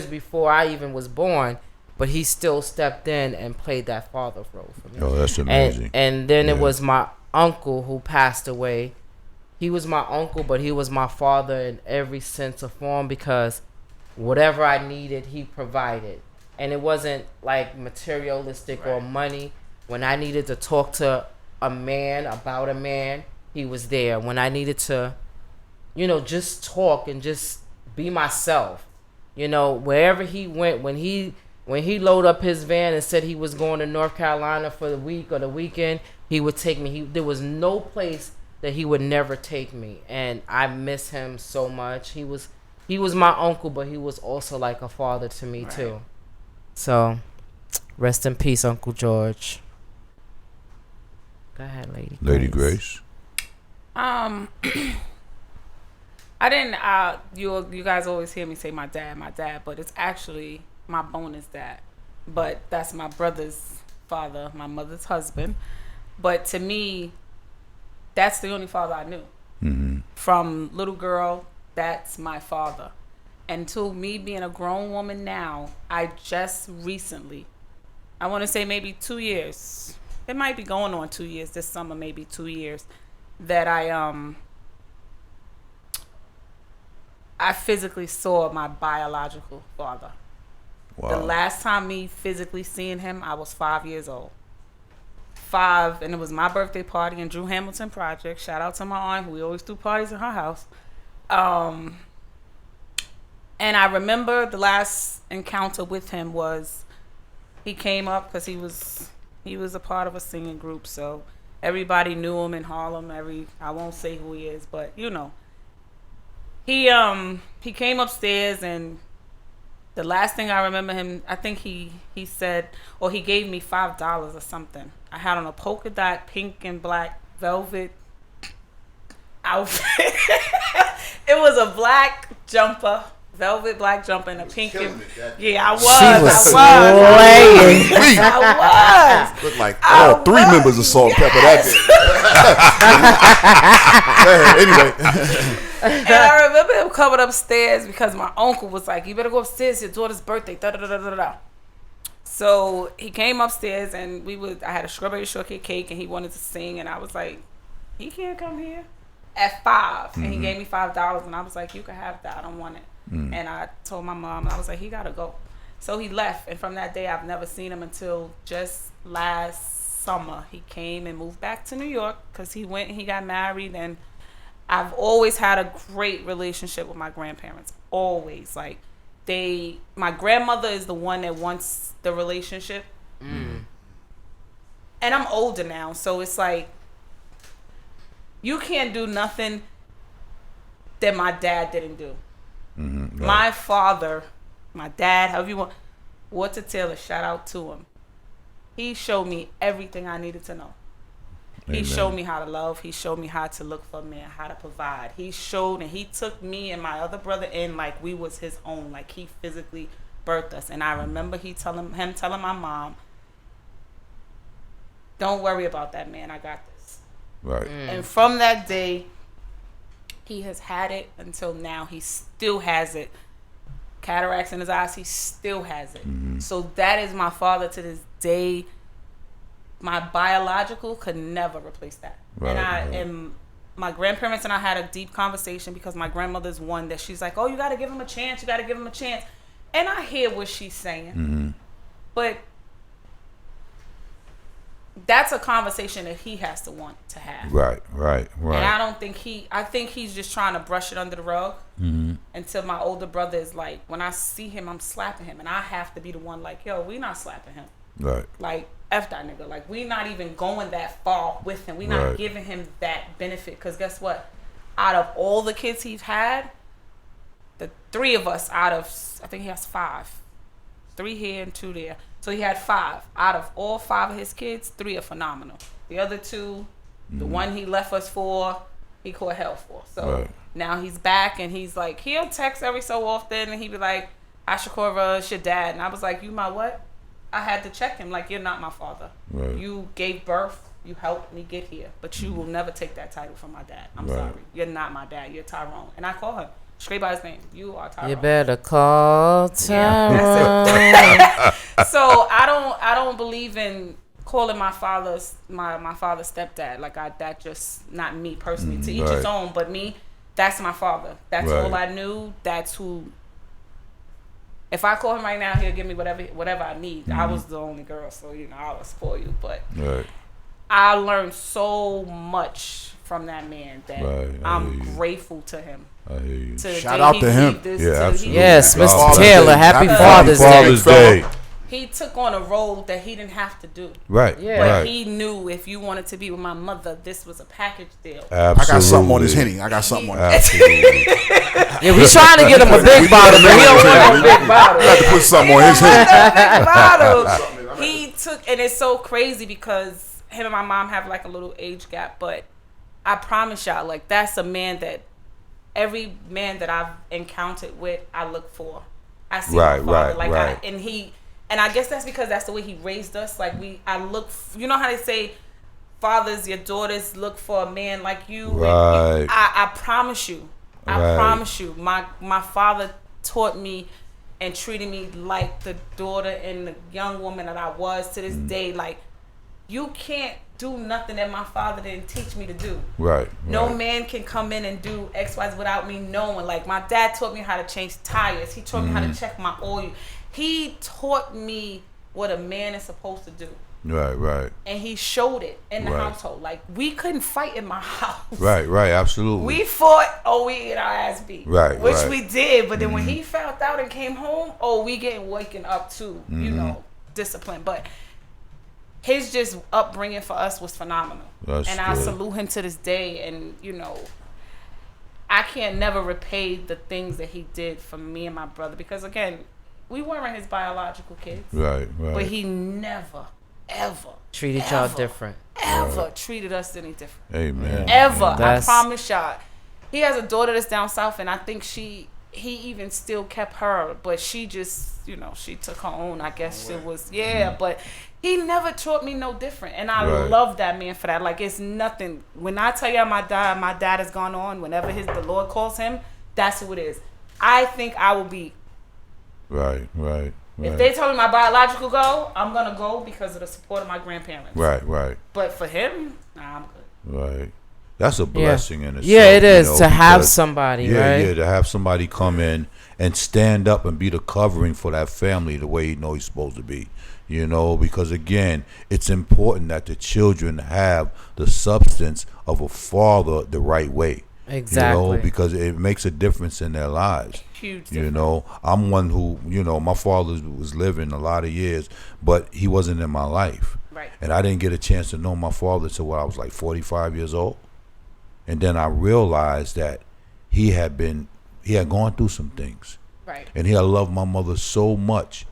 before I even was born, but he still stepped in and played that father role for me. Oh, that's amazing. And then it was my uncle who passed away. He was my uncle, but he was my father in every sense of form, because whatever I needed, he provided. And it wasn't like materialistic or money. When I needed to talk to a man about a man, he was there. When I needed to, you know, just talk and just be myself, you know, wherever he went, when he loaded up his van and said he was going to North Carolina for the week or the weekend, he would take me. There was no place that he would never take me, and I miss him so much. He was my uncle, but he was also like a father to me too. So, rest in peace, Uncle George. Go ahead, Lady Grace. I didn't. You guys always hear me say my dad, but it's actually my bonus dad. But that's my brother's father, my mother's husband. But to me, that's the only father I knew. Mm-hmm. From little girl, that's my father. And to me being a grown woman now, I just recently, I want to say maybe 2 years, it might be going on 2 years, this summer maybe 2 years, that I physically saw my biological father. Wow. The last time me physically seeing him, I was 5 years old. 5, and it was my birthday party in Drew Hamilton Project. Shout out to my aunt, we always do parties in her house. And I remember the last encounter with him was he came up because he was a part of a singing group, so everybody knew him in Harlem. I won't say who he is, but you know. He came upstairs, and the last thing I remember him, I think he said, or he gave me $5 or something. I had on a polka dot pink and black velvet outfit. It was a black jumper, velvet black jumper, and a pink and I was. Looked like all 3 members of Salt and Pepper that day. Anyway. And I remember him coming upstairs because my uncle was like, "You better go upstairs. Your daughter's birthday." Da da da da da. So he came upstairs, and I had a strawberry shortcake cake, and he wanted to sing, and I was like, "He can't come here." At 5, and he gave me $5, and I was like, "You can have that. I don't want it." And I told my mom, and I was like, "He gotta go." So he left, and from that day, I've never seen him until just last summer. He came and moved back to New York because he went and he got married, and I've always had a great relationship with my grandparents. Always, like my grandmother is the one that wants the relationship, and I'm older now, so it's like you can't do nothing that my dad didn't do. Mm-hmm. My father, my dad, however you want, Walter Taylor, shout out to him. He showed me everything I needed to know. He showed me how to love. He showed me how to look for me and how to provide. He showed, and he took me and my other brother in like we was his own. Like he physically birthed us. And I remember him telling my mom, "Don't worry about that, man. I got this." Right. And from that day, he has had it until now. He still has it. cataracts in his eyes. He still has it. Mm-hmm. So that is my father to this day. My biological could never replace that. Right, And my grandparents and I had a deep conversation because my grandmother's one that she's like, oh, you got to give him a chance. You got to give him a chance. And I hear what she's saying. Mm-hmm. But that's a conversation that he has to want to have. Right. And I don't think I think he's just trying to brush it under the rug Mm-hmm. until my older brother is like, when I see him, I'm slapping him. And I have to be the one like, yo, we not slapping him. Right. Like, F that nigga. Like, we not even going that far with him. We not Right. giving him that benefit. Because guess what? Out of all the kids he's had, the three of us out of, I think he has 5. 3 here and 2 there. So he had 5. Out of all 5 of his kids, 3 are phenomenal. The other 2, the one he left us for, he caught hell for. So Right. now he's back and he's like, he'll text every so often and he'd be like, Ashakora, it's your dad. And I was like, you my what? I had to check him. Like, you're not my father. Right. You gave birth. You helped me get here. But you will never take that title from my dad. I'm Right. sorry. You're not my dad. You're Tyrone. And I call him straight by his name. You are Tyrone. You better call Tyrone. Yeah, that's it. So I don't believe in calling my father's my father's stepdad. Like, that just not me personally. To each his Right. own. But me, that's my father. That's Right. all I knew. That's who. If I call him right now, he'll give me whatever I need. I was the only girl, so I was spoil you. But Right. I learned so much from that man that Right. I'm grateful to him. I hear you. Shout out to him. Yeah, absolutely. Yes, Mr. Father's Taylor, Day. happy Happy Father's Father's Day. Day. He took on a role that he didn't have to do. Right. Yeah. But Right. he knew if you wanted to be with my mother, this was a package deal. Absolutely. I got something on his Henny. I got something on Absolutely. Yeah, we trying to get him a big bottle, but he don't want no big bottle. I had to put something on his Henny. Big bottle. He took, and it's so crazy because him and my mom have like a little age gap, but I promise y'all, like, that's a man that every man that I've encountered with, I look for. I see Right, my father, right, like, right. and I guess that's because that's the way he raised us. Like, I look, you know how they say, fathers, your daughters look for a man like you. Right. I promise you, Right. promise you, my father taught me and treated me like the daughter and the young woman that I was to this day. Like, you can't do nothing that my father didn't teach me to do. Right. No right. man can come in and do X, Y, without me knowing. Like, my dad taught me how to change tires. He taught me how to check my oil. He taught me what a man is supposed to do. Right. And he showed it in the Right. household. Like, we couldn't fight in my house. Right. Absolutely. We fought, we get our ass beat. Right, Which right. we did. But then when he found out and came home, we getting waken up to, discipline. But his just upbringing for us was phenomenal. That's and I good. salute him to this day. And, I can't never repay the things that he did for me and my brother. Because, again, we weren't his biological kids. Right. But he never, ever Treated y'all different. ever treated us any different. Amen. Ever. That's- I promise y'all. He has a daughter that's down south, and I think he even still kept her, but she just, she took her own. I guess it was, but he never taught me no different. And I Right. love that man for that. Like, it's nothing. When I tell y'all my dad has gone on, whenever the Lord calls him, that's who it is. I think I will be. Right. If they tell me my biological go, I'm going to go because of the support of my grandparents. Right. But for him, I'm good. Right. That's a blessing in itself. Yeah, it is, to have because- somebody, right? Yeah, to have somebody come in and stand up and be the covering for that family the way he's supposed to be. Because again, it's important that the children have the substance of a father the right way. Exactly. Because it makes a difference in their lives. Huge difference. I'm one who, my father was living a lot of years, but he wasn't in my life. Right. And I didn't get a chance to know my father until I was like 45 years old. And then I realized that he had gone through some things. Right. And he had loved my mother so much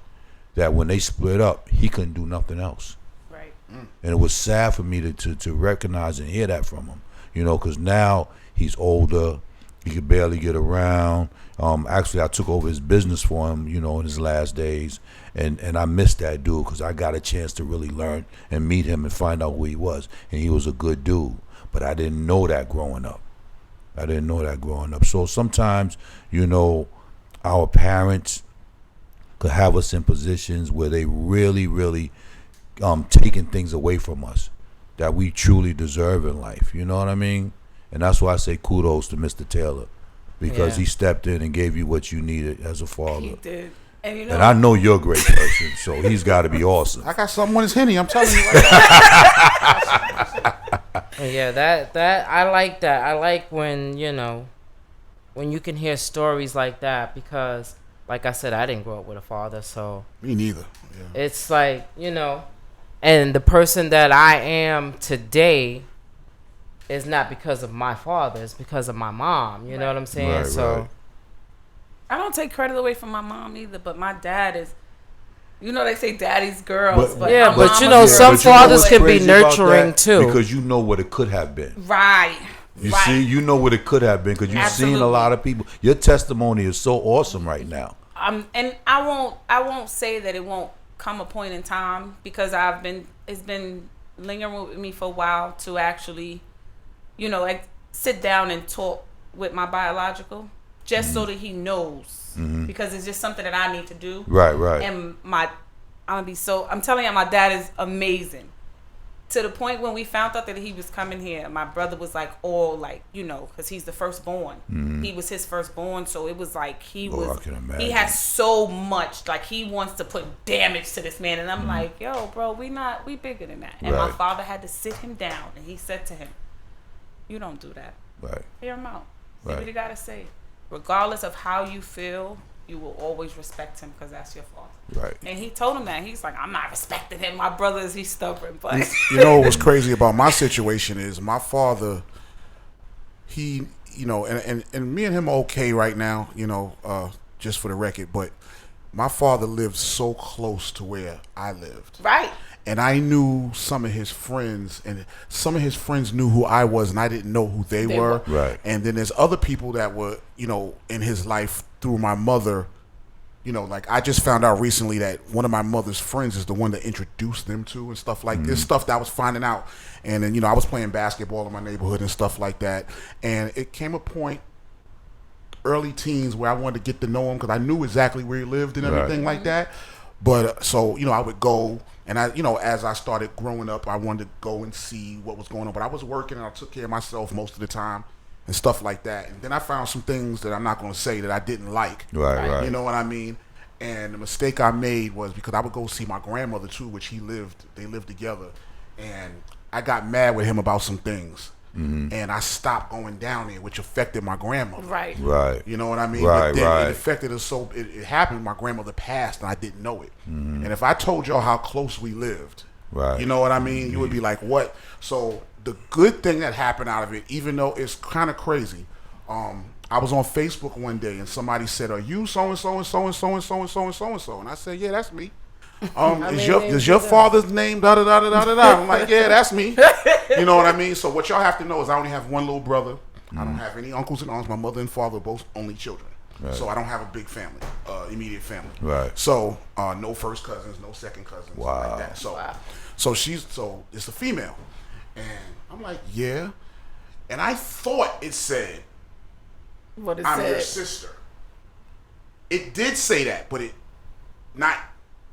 that when they split up, he couldn't do nothing else. Right. And it was sad for me to recognize and hear that from him, because now he's older, he could barely get around. Actually, I took over his business for him, in his last days, and I missed that dude because I got a chance to really learn and meet him and find out who he was, and he was a good dude. But I didn't know that growing up. So sometimes, our parents could have us in positions where they really, really taking things away from us that we truly deserve in life. You know what I mean? And that's why I say kudos to Mr. Taylor, because he stepped in and gave you what you needed as a father. He did. And, and I know you're a great person, so he's got to be awesome. I got something on his Henny, I'm telling you. Yeah, that I like that. I like when, you know, when you can hear stories like that, because like I said, I didn't grow up with a father, so me neither. Yeah. It's like, you know, and the person that I am today is not because of my father, it's because of my mom. You know what I'm saying? Right, so right. I don't take credit away from my mom either, but my dad is, you know, they say daddy's girls. But yeah, my but mama you know, is- some But you know fathers what's can be crazy about nurturing that? too. Because you know what it could have been. Right. You see, you know what it could have been, because you've seen a lot of people. Your testimony is so awesome right now. And I won't say that it won't come a point in time, because it's been lingering with me for a while to actually, you know, like sit down and talk with my biological, just so that he knows, because it's just something that I need to do. Right, right. And I'm telling you, my dad is amazing. To the point when we found out that he was coming here, my brother was like, all like, you know, because he's the firstborn. He was his firstborn, so it was like I can imagine. he has so much, like he wants to put damage to this man, and I'm like, yo, bro, we bigger than that. And my Right. father had to sit him down, and he said to him, you don't do that. Right. Hear him out. See Right. what he got to say. Regardless of how you feel, you will always respect him, because that's your father. Right. And he told him that. He's like, I'm not respecting him. My brother he's stubborn, but You know what's crazy about my situation is my father, he, you know, and me and him are okay right now, you know, just for the record, but my father lived so close to where I lived. Right. And I knew some of his friends, and some of his friends knew who I was, and I didn't know who they were. Right. And then there's other people that were, you know, in his life through my mother. You know, like I just found out recently that one of my mother's friends is the one that introduced them to and stuff like this, stuff that I was finding out. And then, you know, I was playing basketball in my neighborhood and stuff like that. And it came a point, early teens, where I wanted to get to know him, because I knew exactly where he lived and everything like that. But so, you know, I would go, and I, you know, as I started growing up, I wanted to go and see what was going on. But I was working, and I took care of myself most of the time and stuff like that. And then I found some things that I'm not going to say that I didn't like. Right. You know what I mean? And the mistake I made was because I would go see my grandmother too, which they lived together. And I got mad with him about some things. And I stopped going down there, which affected my grandmother. Right. Right. You know what I mean? Right, But then right. it affected us so, it happened, my grandmother passed and I didn't know it. And if I told y'all how close we lived, Right. you know what I mean? You would be like, what? So the good thing that happened out of it, even though it's kind of crazy, I was on Facebook one day and somebody said, "Are you so and so and so and so and so and so and so and so?" And I said, "Yeah, that's me." Is your father's name da da da da da da? I'm like, "Yeah, that's me." You know what I mean? So what y'all have to know is I only have one little brother. I don't have any uncles and aunts. My mother and father are both only children. Right. So I don't have a big family, immediate family. Right. So no first cousins, no second cousins. Wow. Like that. So it's a female, and I'm like, yeah, and I thought it said, what it I'm said. your sister. It did say that, but it not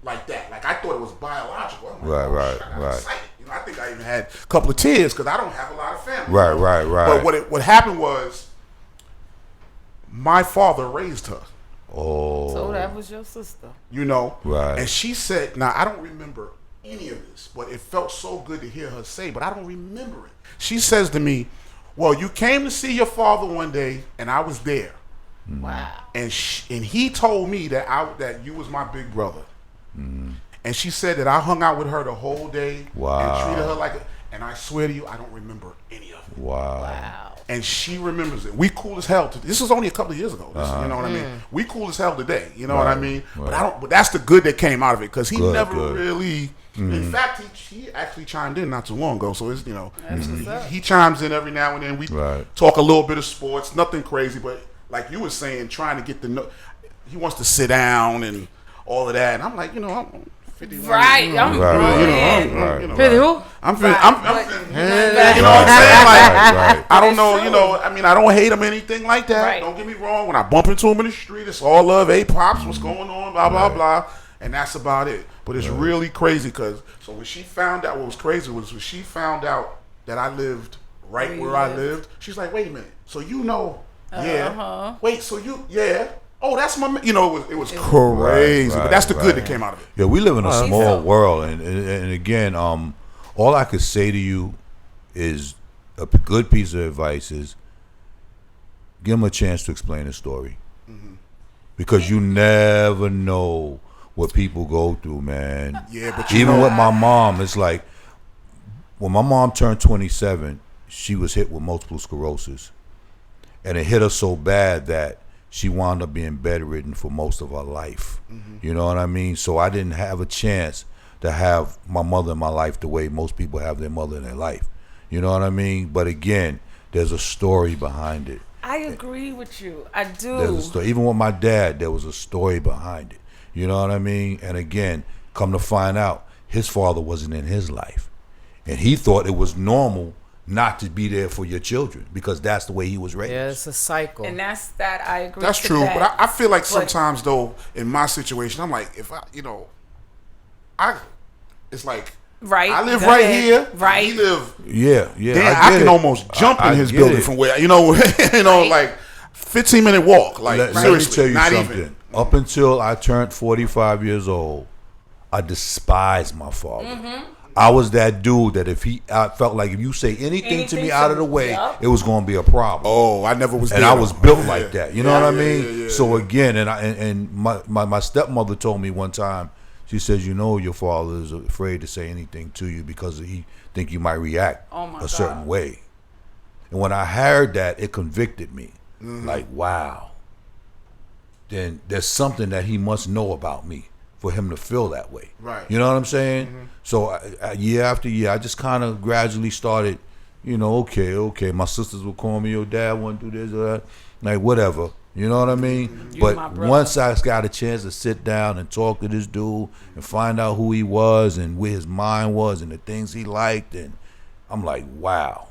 like that. Like I thought it was biological. I'm like, Right. I got excited. You know, I think I even had a couple of tears because I don't have a lot of family. Right. But what happened was, my father raised her. Oh. So that was your sister. You know? Right. And she said, now I don't remember any of this, but it felt so good to hear her say, but I don't remember it. She says to me, well, you came to see your father one day and I was there. Wow. And he told me that you was my big brother. And she said that I hung out with her the whole day and treated her like and I swear to you, I don't remember any of it. Wow. And she remembers it. We cool as hell. This was only a couple of years ago. You know what I mean? We cool as hell today. You know what I mean? Right. But that's the good that came out of it because he Good, never good. really. In fact, he actually chimed in not too long ago. So it's That's what's up. he chimes in every now and then. We talk a little bit of sports, nothing crazy, but like you were saying, trying to get the. He wants to sit down and all of that, and I'm like, 51. Right, You know, I'm right. 50 who? I'm you know what I'm saying? Like, I don't know, you know, I mean, I don't hate him or anything like that. Right. Don't get me wrong. When I bump into him in the street, it's all love. Hey, Pops, what's going on? Blah, blah, blah. And that's about it. But it's really crazy because, so when she found out, what was crazy was when she found out that I lived right where I lived, she's like, wait a minute. So you know, yeah. Wait, so you, yeah. Oh, that's my, you know, it was crazy. But that's the good that came out of it. Yeah, we live in a small world. And again, all I could say to you is a good piece of advice is give him a chance to explain the story. Because you never know what people go through, man. Yeah, but even with my mom, it's like when my mom turned 27, she was hit with multiple sclerosis. And it hit her so bad that she wound up being bedridden for most of her life. You know what I mean? So I didn't have a chance to have my mother in my life the way most people have their mother in their life. You know what I mean? But again, there's a story behind it. I agree with you. I do. There's a story. Even with my dad, there was a story behind it. You know what I mean? And again, come to find out, his father wasn't in his life. And he thought it was normal not to be there for your children because that's the way he was raised. Yeah, it's a cycle. And that's that. I agree. That's to true. that. But I feel like sometimes, though, in my situation, I'm like, if I, you know, it's like, right. I live right here. Right. He live. Yeah. Damn, I can almost jump in his building from where, you know, like 15-minute walk. Like, seriously, let me tell you not something. even. Up until I turned 45 years old, I despised my father. I was that dude that I felt like if you say anything to me out of the way, it was going to be a problem. Oh, I never was. And there, I was built like that. You know what I mean? Yeah. So again, and my stepmother told me one time, she says, you know, your father is afraid to say anything to you because he think you might react a certain way. And when I heard that, it convicted me. Like, wow. Then there's something that he must know about me for him to feel that way. Right. You know what I'm saying? So year after year, I just kind of gradually started, you know, okay. My sisters would call me, your dad want to do this or that. Like, whatever. You know what I mean? But once I got a chance to sit down and talk to this dude and find out who he was and where his mind was and the things he liked, and I'm like, wow.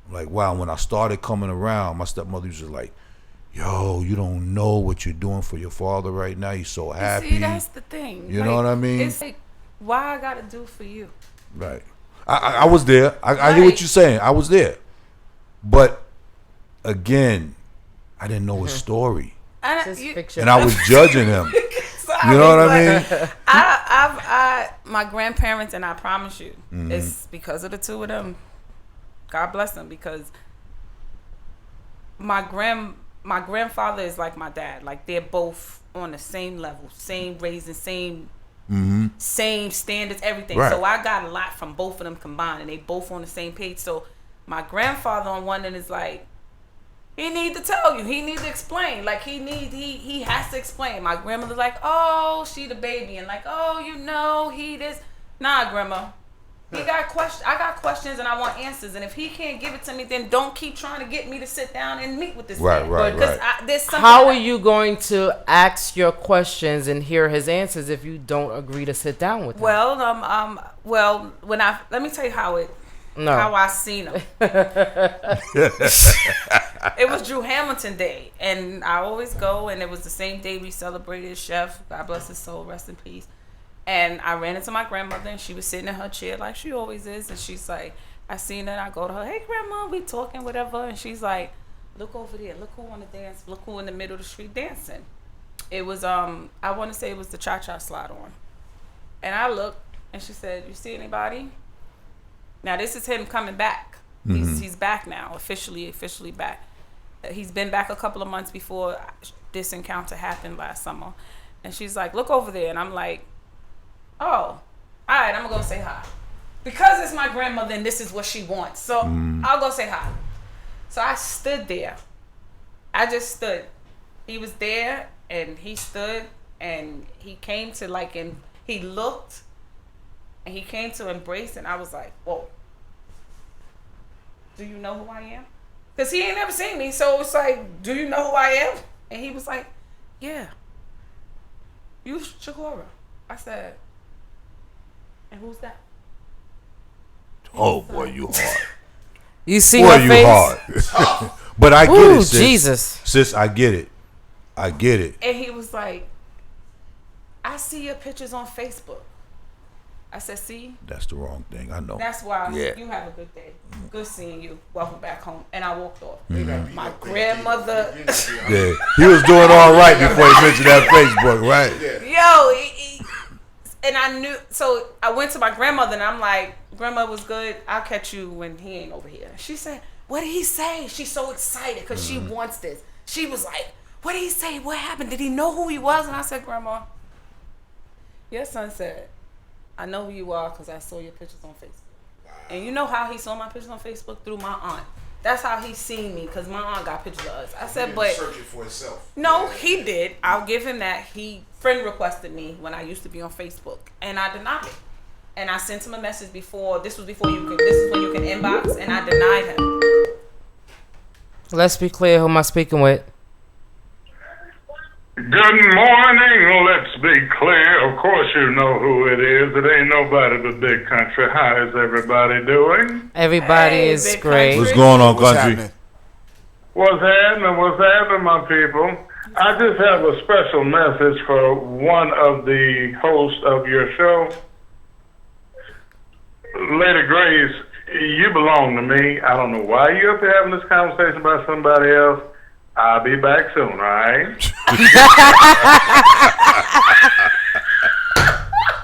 When I started coming around, my stepmother was just like, yo, you don't know what you're doing for your father right now. He's so happy. See, that's the thing. You know what I mean? It's like, why I gotta do for you? Right. I was there. I hear what you're saying. I was there. But again, I didn't know his story. And I was judging him. Sorry, you know what I mean? My grandparents, and I promise you, it's because of the two of them. God bless them, because my grandfather is like my dad. Like, they're both on the same level, same raising, same standards, everything. Right. So I got a lot from both of them combined, and they both on the same page. So my grandfather on one end is like, he need to tell you, he need to explain. Like, he has to explain. My grandmother's like, oh, she the baby, and like, oh, you know, he this. Nah, grandma. I got questions and I want answers. And if he can't give it to me, then don't keep trying to get me to sit down and meet with this man. Right. There's something. How are you going to ask your questions and hear his answers if you don't agree to sit down with him? Well, let me tell you how I seen him. It was Drew Hamilton Day, and I always go, and it was the same day we celebrated Chef. God bless his soul, rest in peace. And I ran into my grandmother, and she was sitting in her chair like she always is. And she's like, I seen her, and I go to her, hey, grandma, we talking, whatever. And she's like, look over there. Look who on the dance. Look who in the middle of the street dancing. It was, I want to say it was the Cha-Cha Slide on. And I looked, and she said, you see anybody? Now, this is him coming back. He's back now, officially back. He's been back a couple of months before this encounter happened last summer. And she's like, look over there. And I'm like, oh, all right, I'm going to go say hi. Because it's my grandmother and this is what she wants. So I'll go say hi. So I stood there. I just stood. He was there and he stood and he came to and he looked and he came to embrace, and I was like, whoa. Do you know who I am? Because he ain't never seen me. So it's like, do you know who I am? And he was like, yeah. You Shakura. I said, and who's that? Oh boy, you hard. You see boy, her you face? hard. But I get Ooh, it, sis. Jesus. Sis, I get it. I get it. And he was like, I see your pictures on Facebook. I said, see? That's the wrong thing. I know. That's why Yeah. you have a good day. Good seeing you. Welcome back home. And I walked off. Mhm. My grandmother. Yeah, he was doing all right before he mentioned that Facebook, right? Yo, and I knew. So I went to my grandmother and I'm like, Grandma was good. I'll catch you when he ain't over here. She said, what did he say? She's so excited because she wants this. She was like, what did he say? What happened? Did he know who he was? And I said, Grandma, your son said, I know who you are because I saw your pictures on Facebook. And you know how he saw my pictures on Facebook? Through my aunt. That's how he seen me because my aunt got pictures of us. I said, but search it for itself. no, he did. I'll give him that. He friend requested me when I used to be on Facebook, and I denied it. And I sent him a message before. This was before you could. This is when you can inbox, and I denied him. Let's be clear. Who am I speaking with? Good morning, let's be clear. Of course you know who it is. It ain't nobody but Big Country. How is everybody doing? Everybody is great. What's going on, country? What's happening, my people? I just have a special message for one of the hosts of your show. Lady Grace, you belong to me. I don't know why you're up here having this conversation about somebody else. I'll be back soon, all right?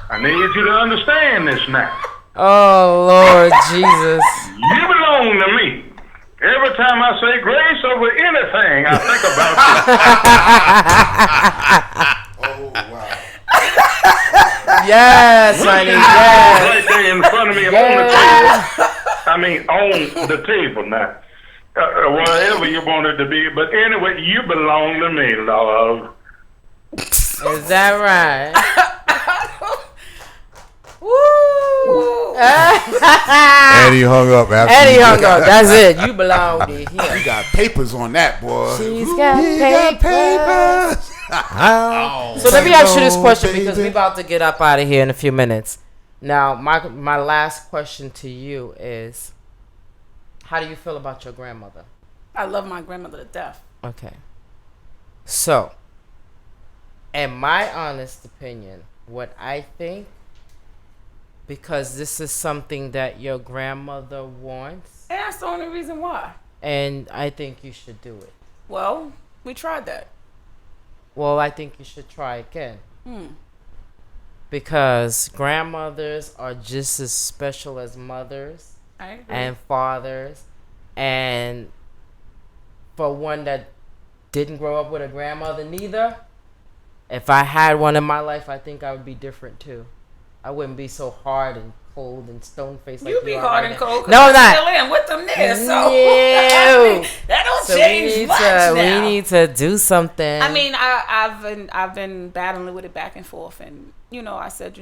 I need you to understand this now. Oh, Lord Jesus. You belong to me. Every time I say grace over anything, I think about you. Yes, honey, yes. Right there in front of me on the table. I mean, on the table now. Whatever you want it to be. But anyway, you belong to me, love. Is that right? And he hung up after. And he hung up. That's it. You belong to him. You got papers on that, boy. She's got papers. So let me ask you this question because we're about to get up out of here in a few minutes. Now, my last question to you is, how do you feel about your grandmother? I love my grandmother to death. Okay. So, in my honest opinion, what I think, because this is something that your grandmother wants, And that's the only reason why. and I think you should do it. Well, we tried that. Well, I think you should try again. Because grandmothers are just as special as mothers I agree. and fathers. And for one that didn't grow up with a grandmother neither, if I had one in my life, I think I would be different too. I wouldn't be so hard and cold and stone-faced like You you be are hard right and now. cold. 'Cause No, I'm not. Still in with them there, so No. I mean, that don't So change much now. we need to do something. I mean, I've been battling with it back and forth, and I said,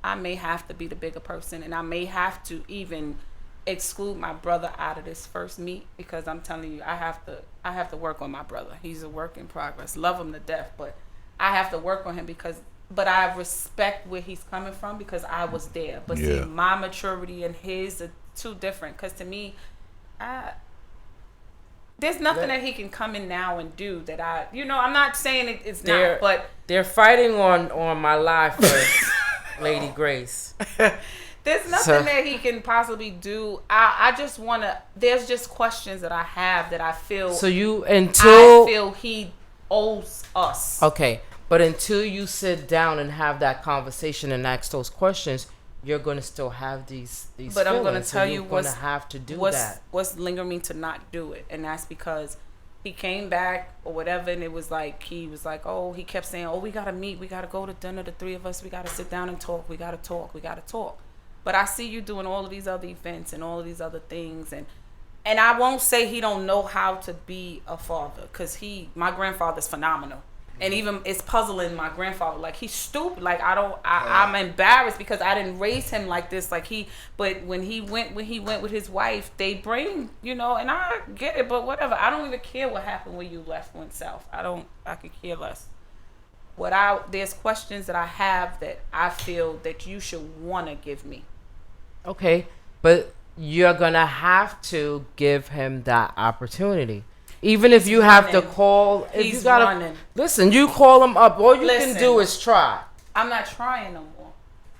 I may have to be the bigger person, and I may have to even exclude my brother out of this first meet because I'm telling you, I have to work on my brother. He's a work in progress. Love him to death, but I have to work on him but I respect where he's coming from because I was there. But see, my maturity and his are two different. Because to me, there's nothing that he can come in now and do that I'm not saying it's not, but they're fighting on my life first, Lady Grace. there's nothing that he can possibly do. I just want to, there's just questions that I have that I feel. So I feel he owes us. Okay. But until you sit down and have that conversation and ask those questions, you're going to still have these But I'm going to feelings, tell and you you're going to have to do that. What's lingering me to not do it, and that's because he came back or whatever, and it was like he kept saying, "Oh, we got to meet, we got to go to dinner, the three of us, we got to sit down and talk, we got to talk." But I see you doing all of these other events and all of these other things, and I won't say he don't know how to be a father, because my grandfather's phenomenal. And even it's puzzling my grandfather. Like, he's stupid. Like, I'm embarrassed because I didn't raise him like this. But when he went with his wife, they bring, and I get it, but whatever. I don't even care what happened when you went south. I could care less. There's questions that I have that I feel that you should want to give me. Okay, but you're gonna have to give him that opportunity. Even if you have to call, if you gotta running. Listen, you call him up. All you Listen. can do is try. I'm not trying no more.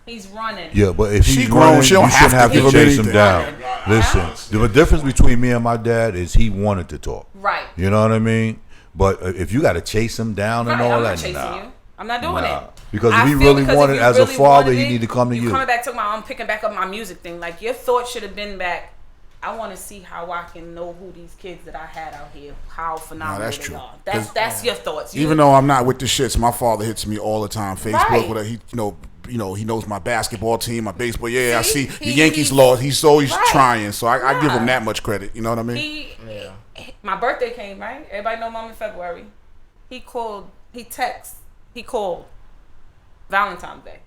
He's running. Yeah, but if She he's grown, running, she don't you shouldn't have have to to give him chase him anything. down. Listen, the difference between me and my dad is he wanted to talk. Right. You know what I mean? But if you got to chase him down and Right, all I'm not that, chasing nah. you. I'm not doing Nah. it. Because I if he feel really because wanted, if you as a really father, wanted he it, need to come to you. Coming back to I'm picking back up my music thing. Like your thought should have been back. I want to see how I can know who these kids that I had out here, how phenomenal that's they true. are. 'Cause That's your thoughts. Even though I'm not with the shits, my father hits me all the time. Facebook, Right. whatever. He, he knows my basketball team, my baseball. Yeah, I see the Yankees lost. He's always Right. trying, so I give him that much credit. You know what I mean? My birthday came, right? Everybody know I'm in February. He called. He called Valentine's Day.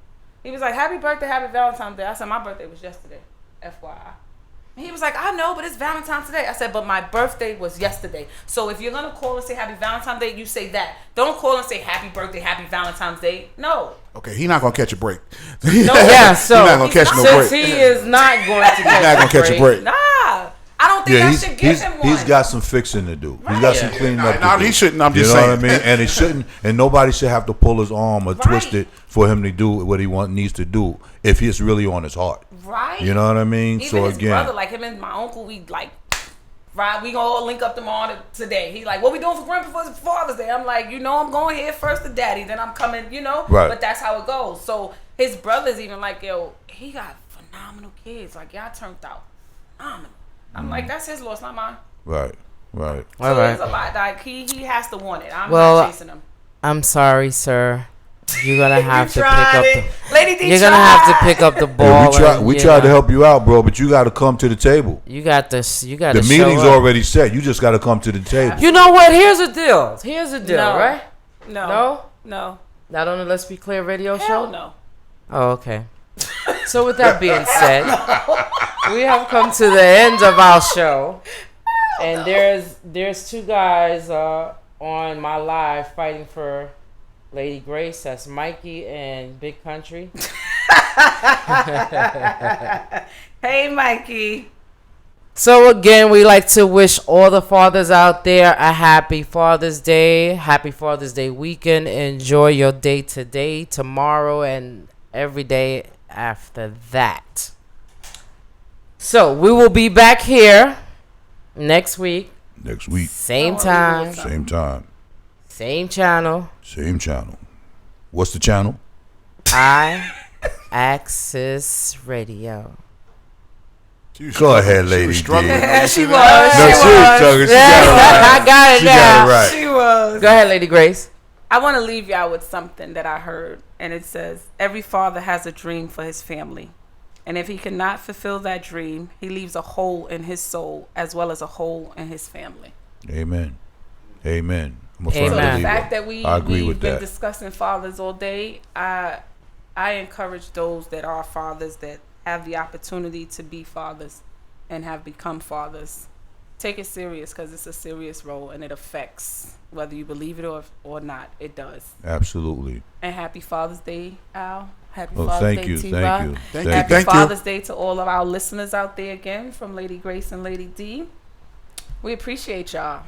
He was like, "Happy birthday, happy Valentine's Day." I said, "My birthday was yesterday, FYI." And he was like, "I know, but it's Valentine's Day." I said, "But my birthday was yesterday. So if you're gonna call and say Happy Valentine's Day, you say that. Don't call and say Happy Birthday, Happy Valentine's Day. No." Okay, he's not gonna catch a break. No, Yeah, so he's not gonna catch no break. since he is not going to He's not gonna catch a break. Nah, I don't think I should give him one. he's got some fixing to do. He's got some cleaning up to Nah, do. he shouldn't. I'm just you know saying. what I mean? And it shouldn't. And nobody should have to pull his arm or twist it for him to do what he needs to do if it's really on his heart. Right. You know what I mean? Even so his again, brother, like him and my uncle, we like, right? We gonna all link up tomorrow today. He like, "What we doing for Grandpa for Father's Day?" I'm like, I'm going here first to Daddy, then I'm coming, Right. But that's how it goes. So his brother's even like, "Yo, he got phenomenal kids. Like y'all turned out phenomenal." I'm like, "That's his loss, not mine." right. So All there's right. a lot. Like he has to want it. I'm Well, not chasing him. I'm sorry, sir. You're gonna have to pick tried up it. the. Lady D You're gonna have to tried. pick up the Yeah, ball. we tried to help you out, bro, but you got to come to the table. You got this. You got The to. meeting's show up. already set. You just got to come to the table. You know what? Here's the deal. No. Right? No. Not on the Let's Be Clear radio Hell show. no. Oh, okay. So with that being said, we have come to the end of our show, and there's two guys on my live fighting for Lady Grace. That's Mikey and Big Country. Hey, Mikey. So again, we like to wish all the fathers out there a happy Father's Day, happy Father's Day weekend. Enjoy your day today, tomorrow, and every day after that. So we will be back here next week. Next week. Same time. Same time. Same channel. Same channel. What's the channel? Axis Radio. Go ahead, lady. She was struggling. Yeah, she was. No, she was struggling. She got it right. I got it She now. got it right. She was. Go ahead, Lady Grace. I want to leave y'all with something that I heard, and it says, "Every father has a dream for his family, and if he cannot fulfill that dream, he leaves a hole in his soul as well as a hole in his family." Amen. Amen. I'm a So firm the believer. fact that I agree we've with been that. discussing fathers all day, I encourage those that are fathers that have the opportunity to be fathers and have become fathers. Take it serious because it's a serious role and it affects whether you believe it or not. It does. Absolutely. And happy Father's Day, Al. Happy Oh, Father's thank Day, you, T-Rock. thank you, thank you. Happy Thank you. Father's Day to all of our listeners out there again from Lady Grace and Lady D. We appreciate y'all.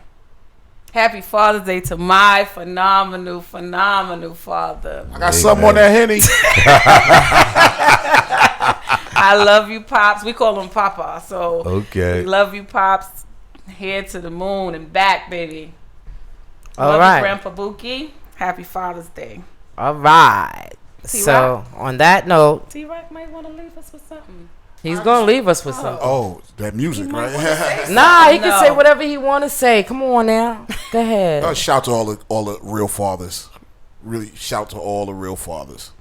Happy Father's Day to my phenomenal father. I got something on that Henny. I love you, Pops. We call him Papa. So Okay. we love you, Pops. Here to the moon and back, baby. All love right. you, Grandpa Buki. Happy Father's Day. All right. So on that note, T-Rock might want to leave us with something. he's gonna leave us with something. Oh, that music, right? Nah, he can say whatever he want to say. Come on now, go ahead. Shout to all the real fathers. Really, shout to all the real fathers.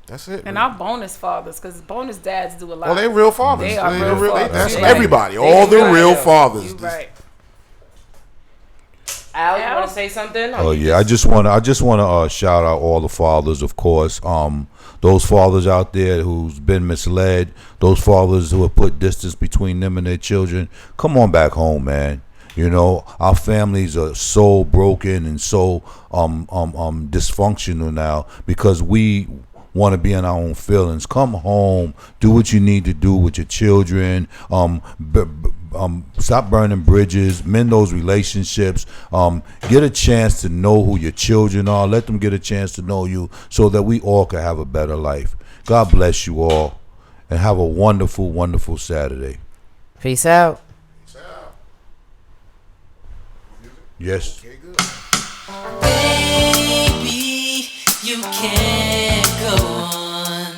That's it. And our bonus fathers, because bonus dads do a lot. Oh, they real fathers. They are They real real- fathers. that's You're everybody. They All the right. real fathers. You right. Al, you want to say something? Oh yeah, I just want to shout out all the fathers, of course. Those fathers out there who's been misled, those fathers who have put distance between them and their children. Come on back home, man. You know, our families are so broken and so dysfunctional now because we want to be in our own feelings. Come home, do what you need to do with your children. Stop burning bridges, mend those relationships. Get a chance to know who your children are. Let them get a chance to know you, so that we all can have a better life. God bless you all, and have a wonderful, wonderful Saturday. Peace out. Yes. Baby, you can't go on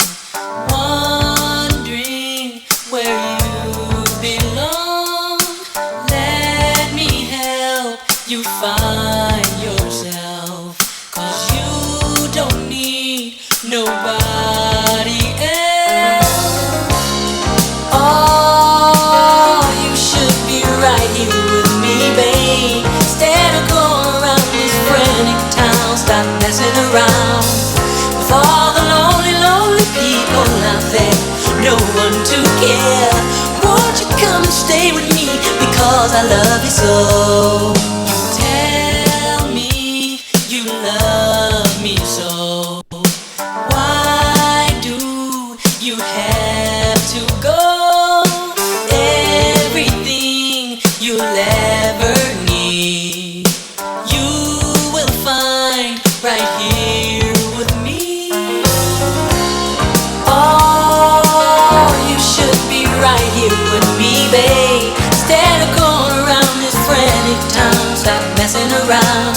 wondering where you belong. Let me help you find yourself, 'cause you don't need nobody else. Oh, you should be right here with me, babe. Instead of going around this frantic town, stop messing around with all the lonely, lonely people out there. No one to care. Won't you come and stay with me, because I love you so. You tell me you love me so. Why do you have to go? Everything you'll ever need, you will find right here with me. Oh, you should be right here with me, babe. Instead of going around this frantic town, stop messing around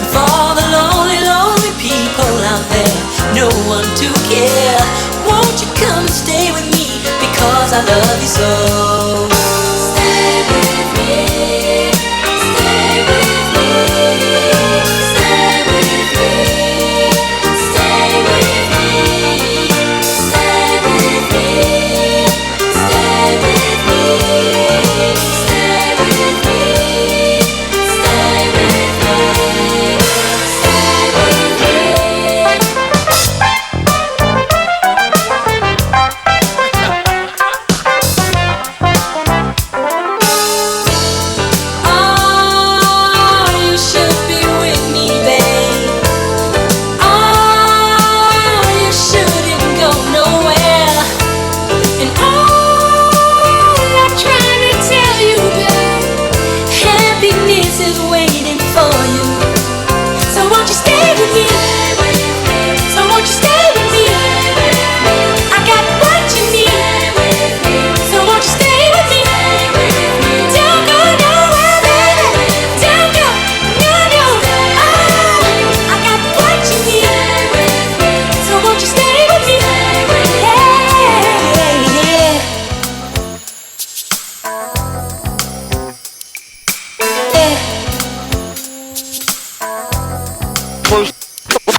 with all the lonely, lonely people out there. No one to care. Won't you come and stay with me, because I love you so. Stay with me. Stay with me. Stay with me. Stay with me. Stay with me. Stay with me. Stay with me. Stay with me. Stay with me. Oh, you should be with me, babe. Oh, you shouldn't go nowhere. And all I'm trying to tell you, babe, happiness is waiting for you. So won't you stay with me? So won't you stay with me? I got what you need. So won't you stay with me? Don't go nowhere, baby. Don't go, no, no. Oh, I got what you need. So won't you stay with me?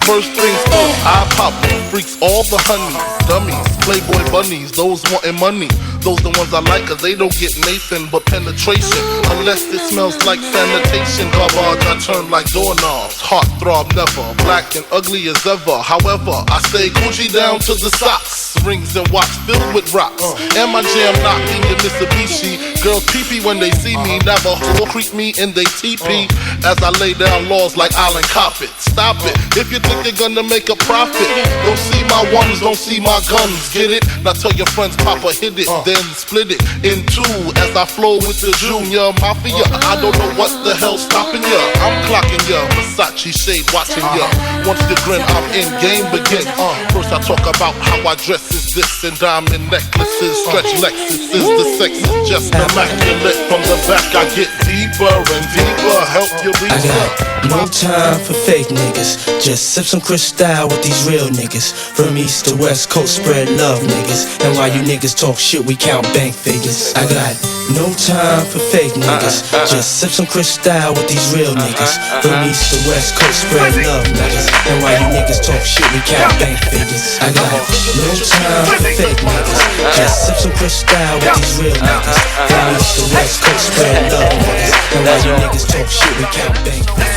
First things first, I pop freaks, all the honeys, dummies, playboy bunnies, those wanting money. Those the ones I like, 'cause they don't get Nathan but penetration. Unless it smells like sanitation. Garbage, I turn like doorknobs. Heart throb never, black and ugly as ever. However, I stay Gucci down to the socks. Rings and watch filled with rocks. And my jam knocking your Mitsubishi. Girls pee-pee when they see me. Never creep me in they teepee. As I lay down laws like Island Coppet. Stop it, if you think you're gonna make a profit. Don't see my ones, don't see my guns. Get it? Now tell your friends Papa hit it, then split it in two. As I flow with the Junior Mafia. I don't know what the hell's stopping ya. I'm clocking ya, Versace shade watching ya. Once you grin, I'm in, game begin. First I talk about how I dress is this, and diamond necklaces, stretch Lexuses. The sex is just immaculate. From the back I get deeper and deeper. Help you reach I got no time for fake niggas. Just sip some Cristal with these real niggas. From east to west coast, spread love niggas. And while you niggas talk shit, we count bank figures. I got no time for fake niggas. Just sip some Cristal with these real niggas. From east to west coast, spread love niggas. And while you niggas talk shit, we count bank figures. I got no time for fake niggas. Just sip some Cristal with these real niggas. From east to west coast, spread love niggas. And while you niggas talk shit, we count bank figures.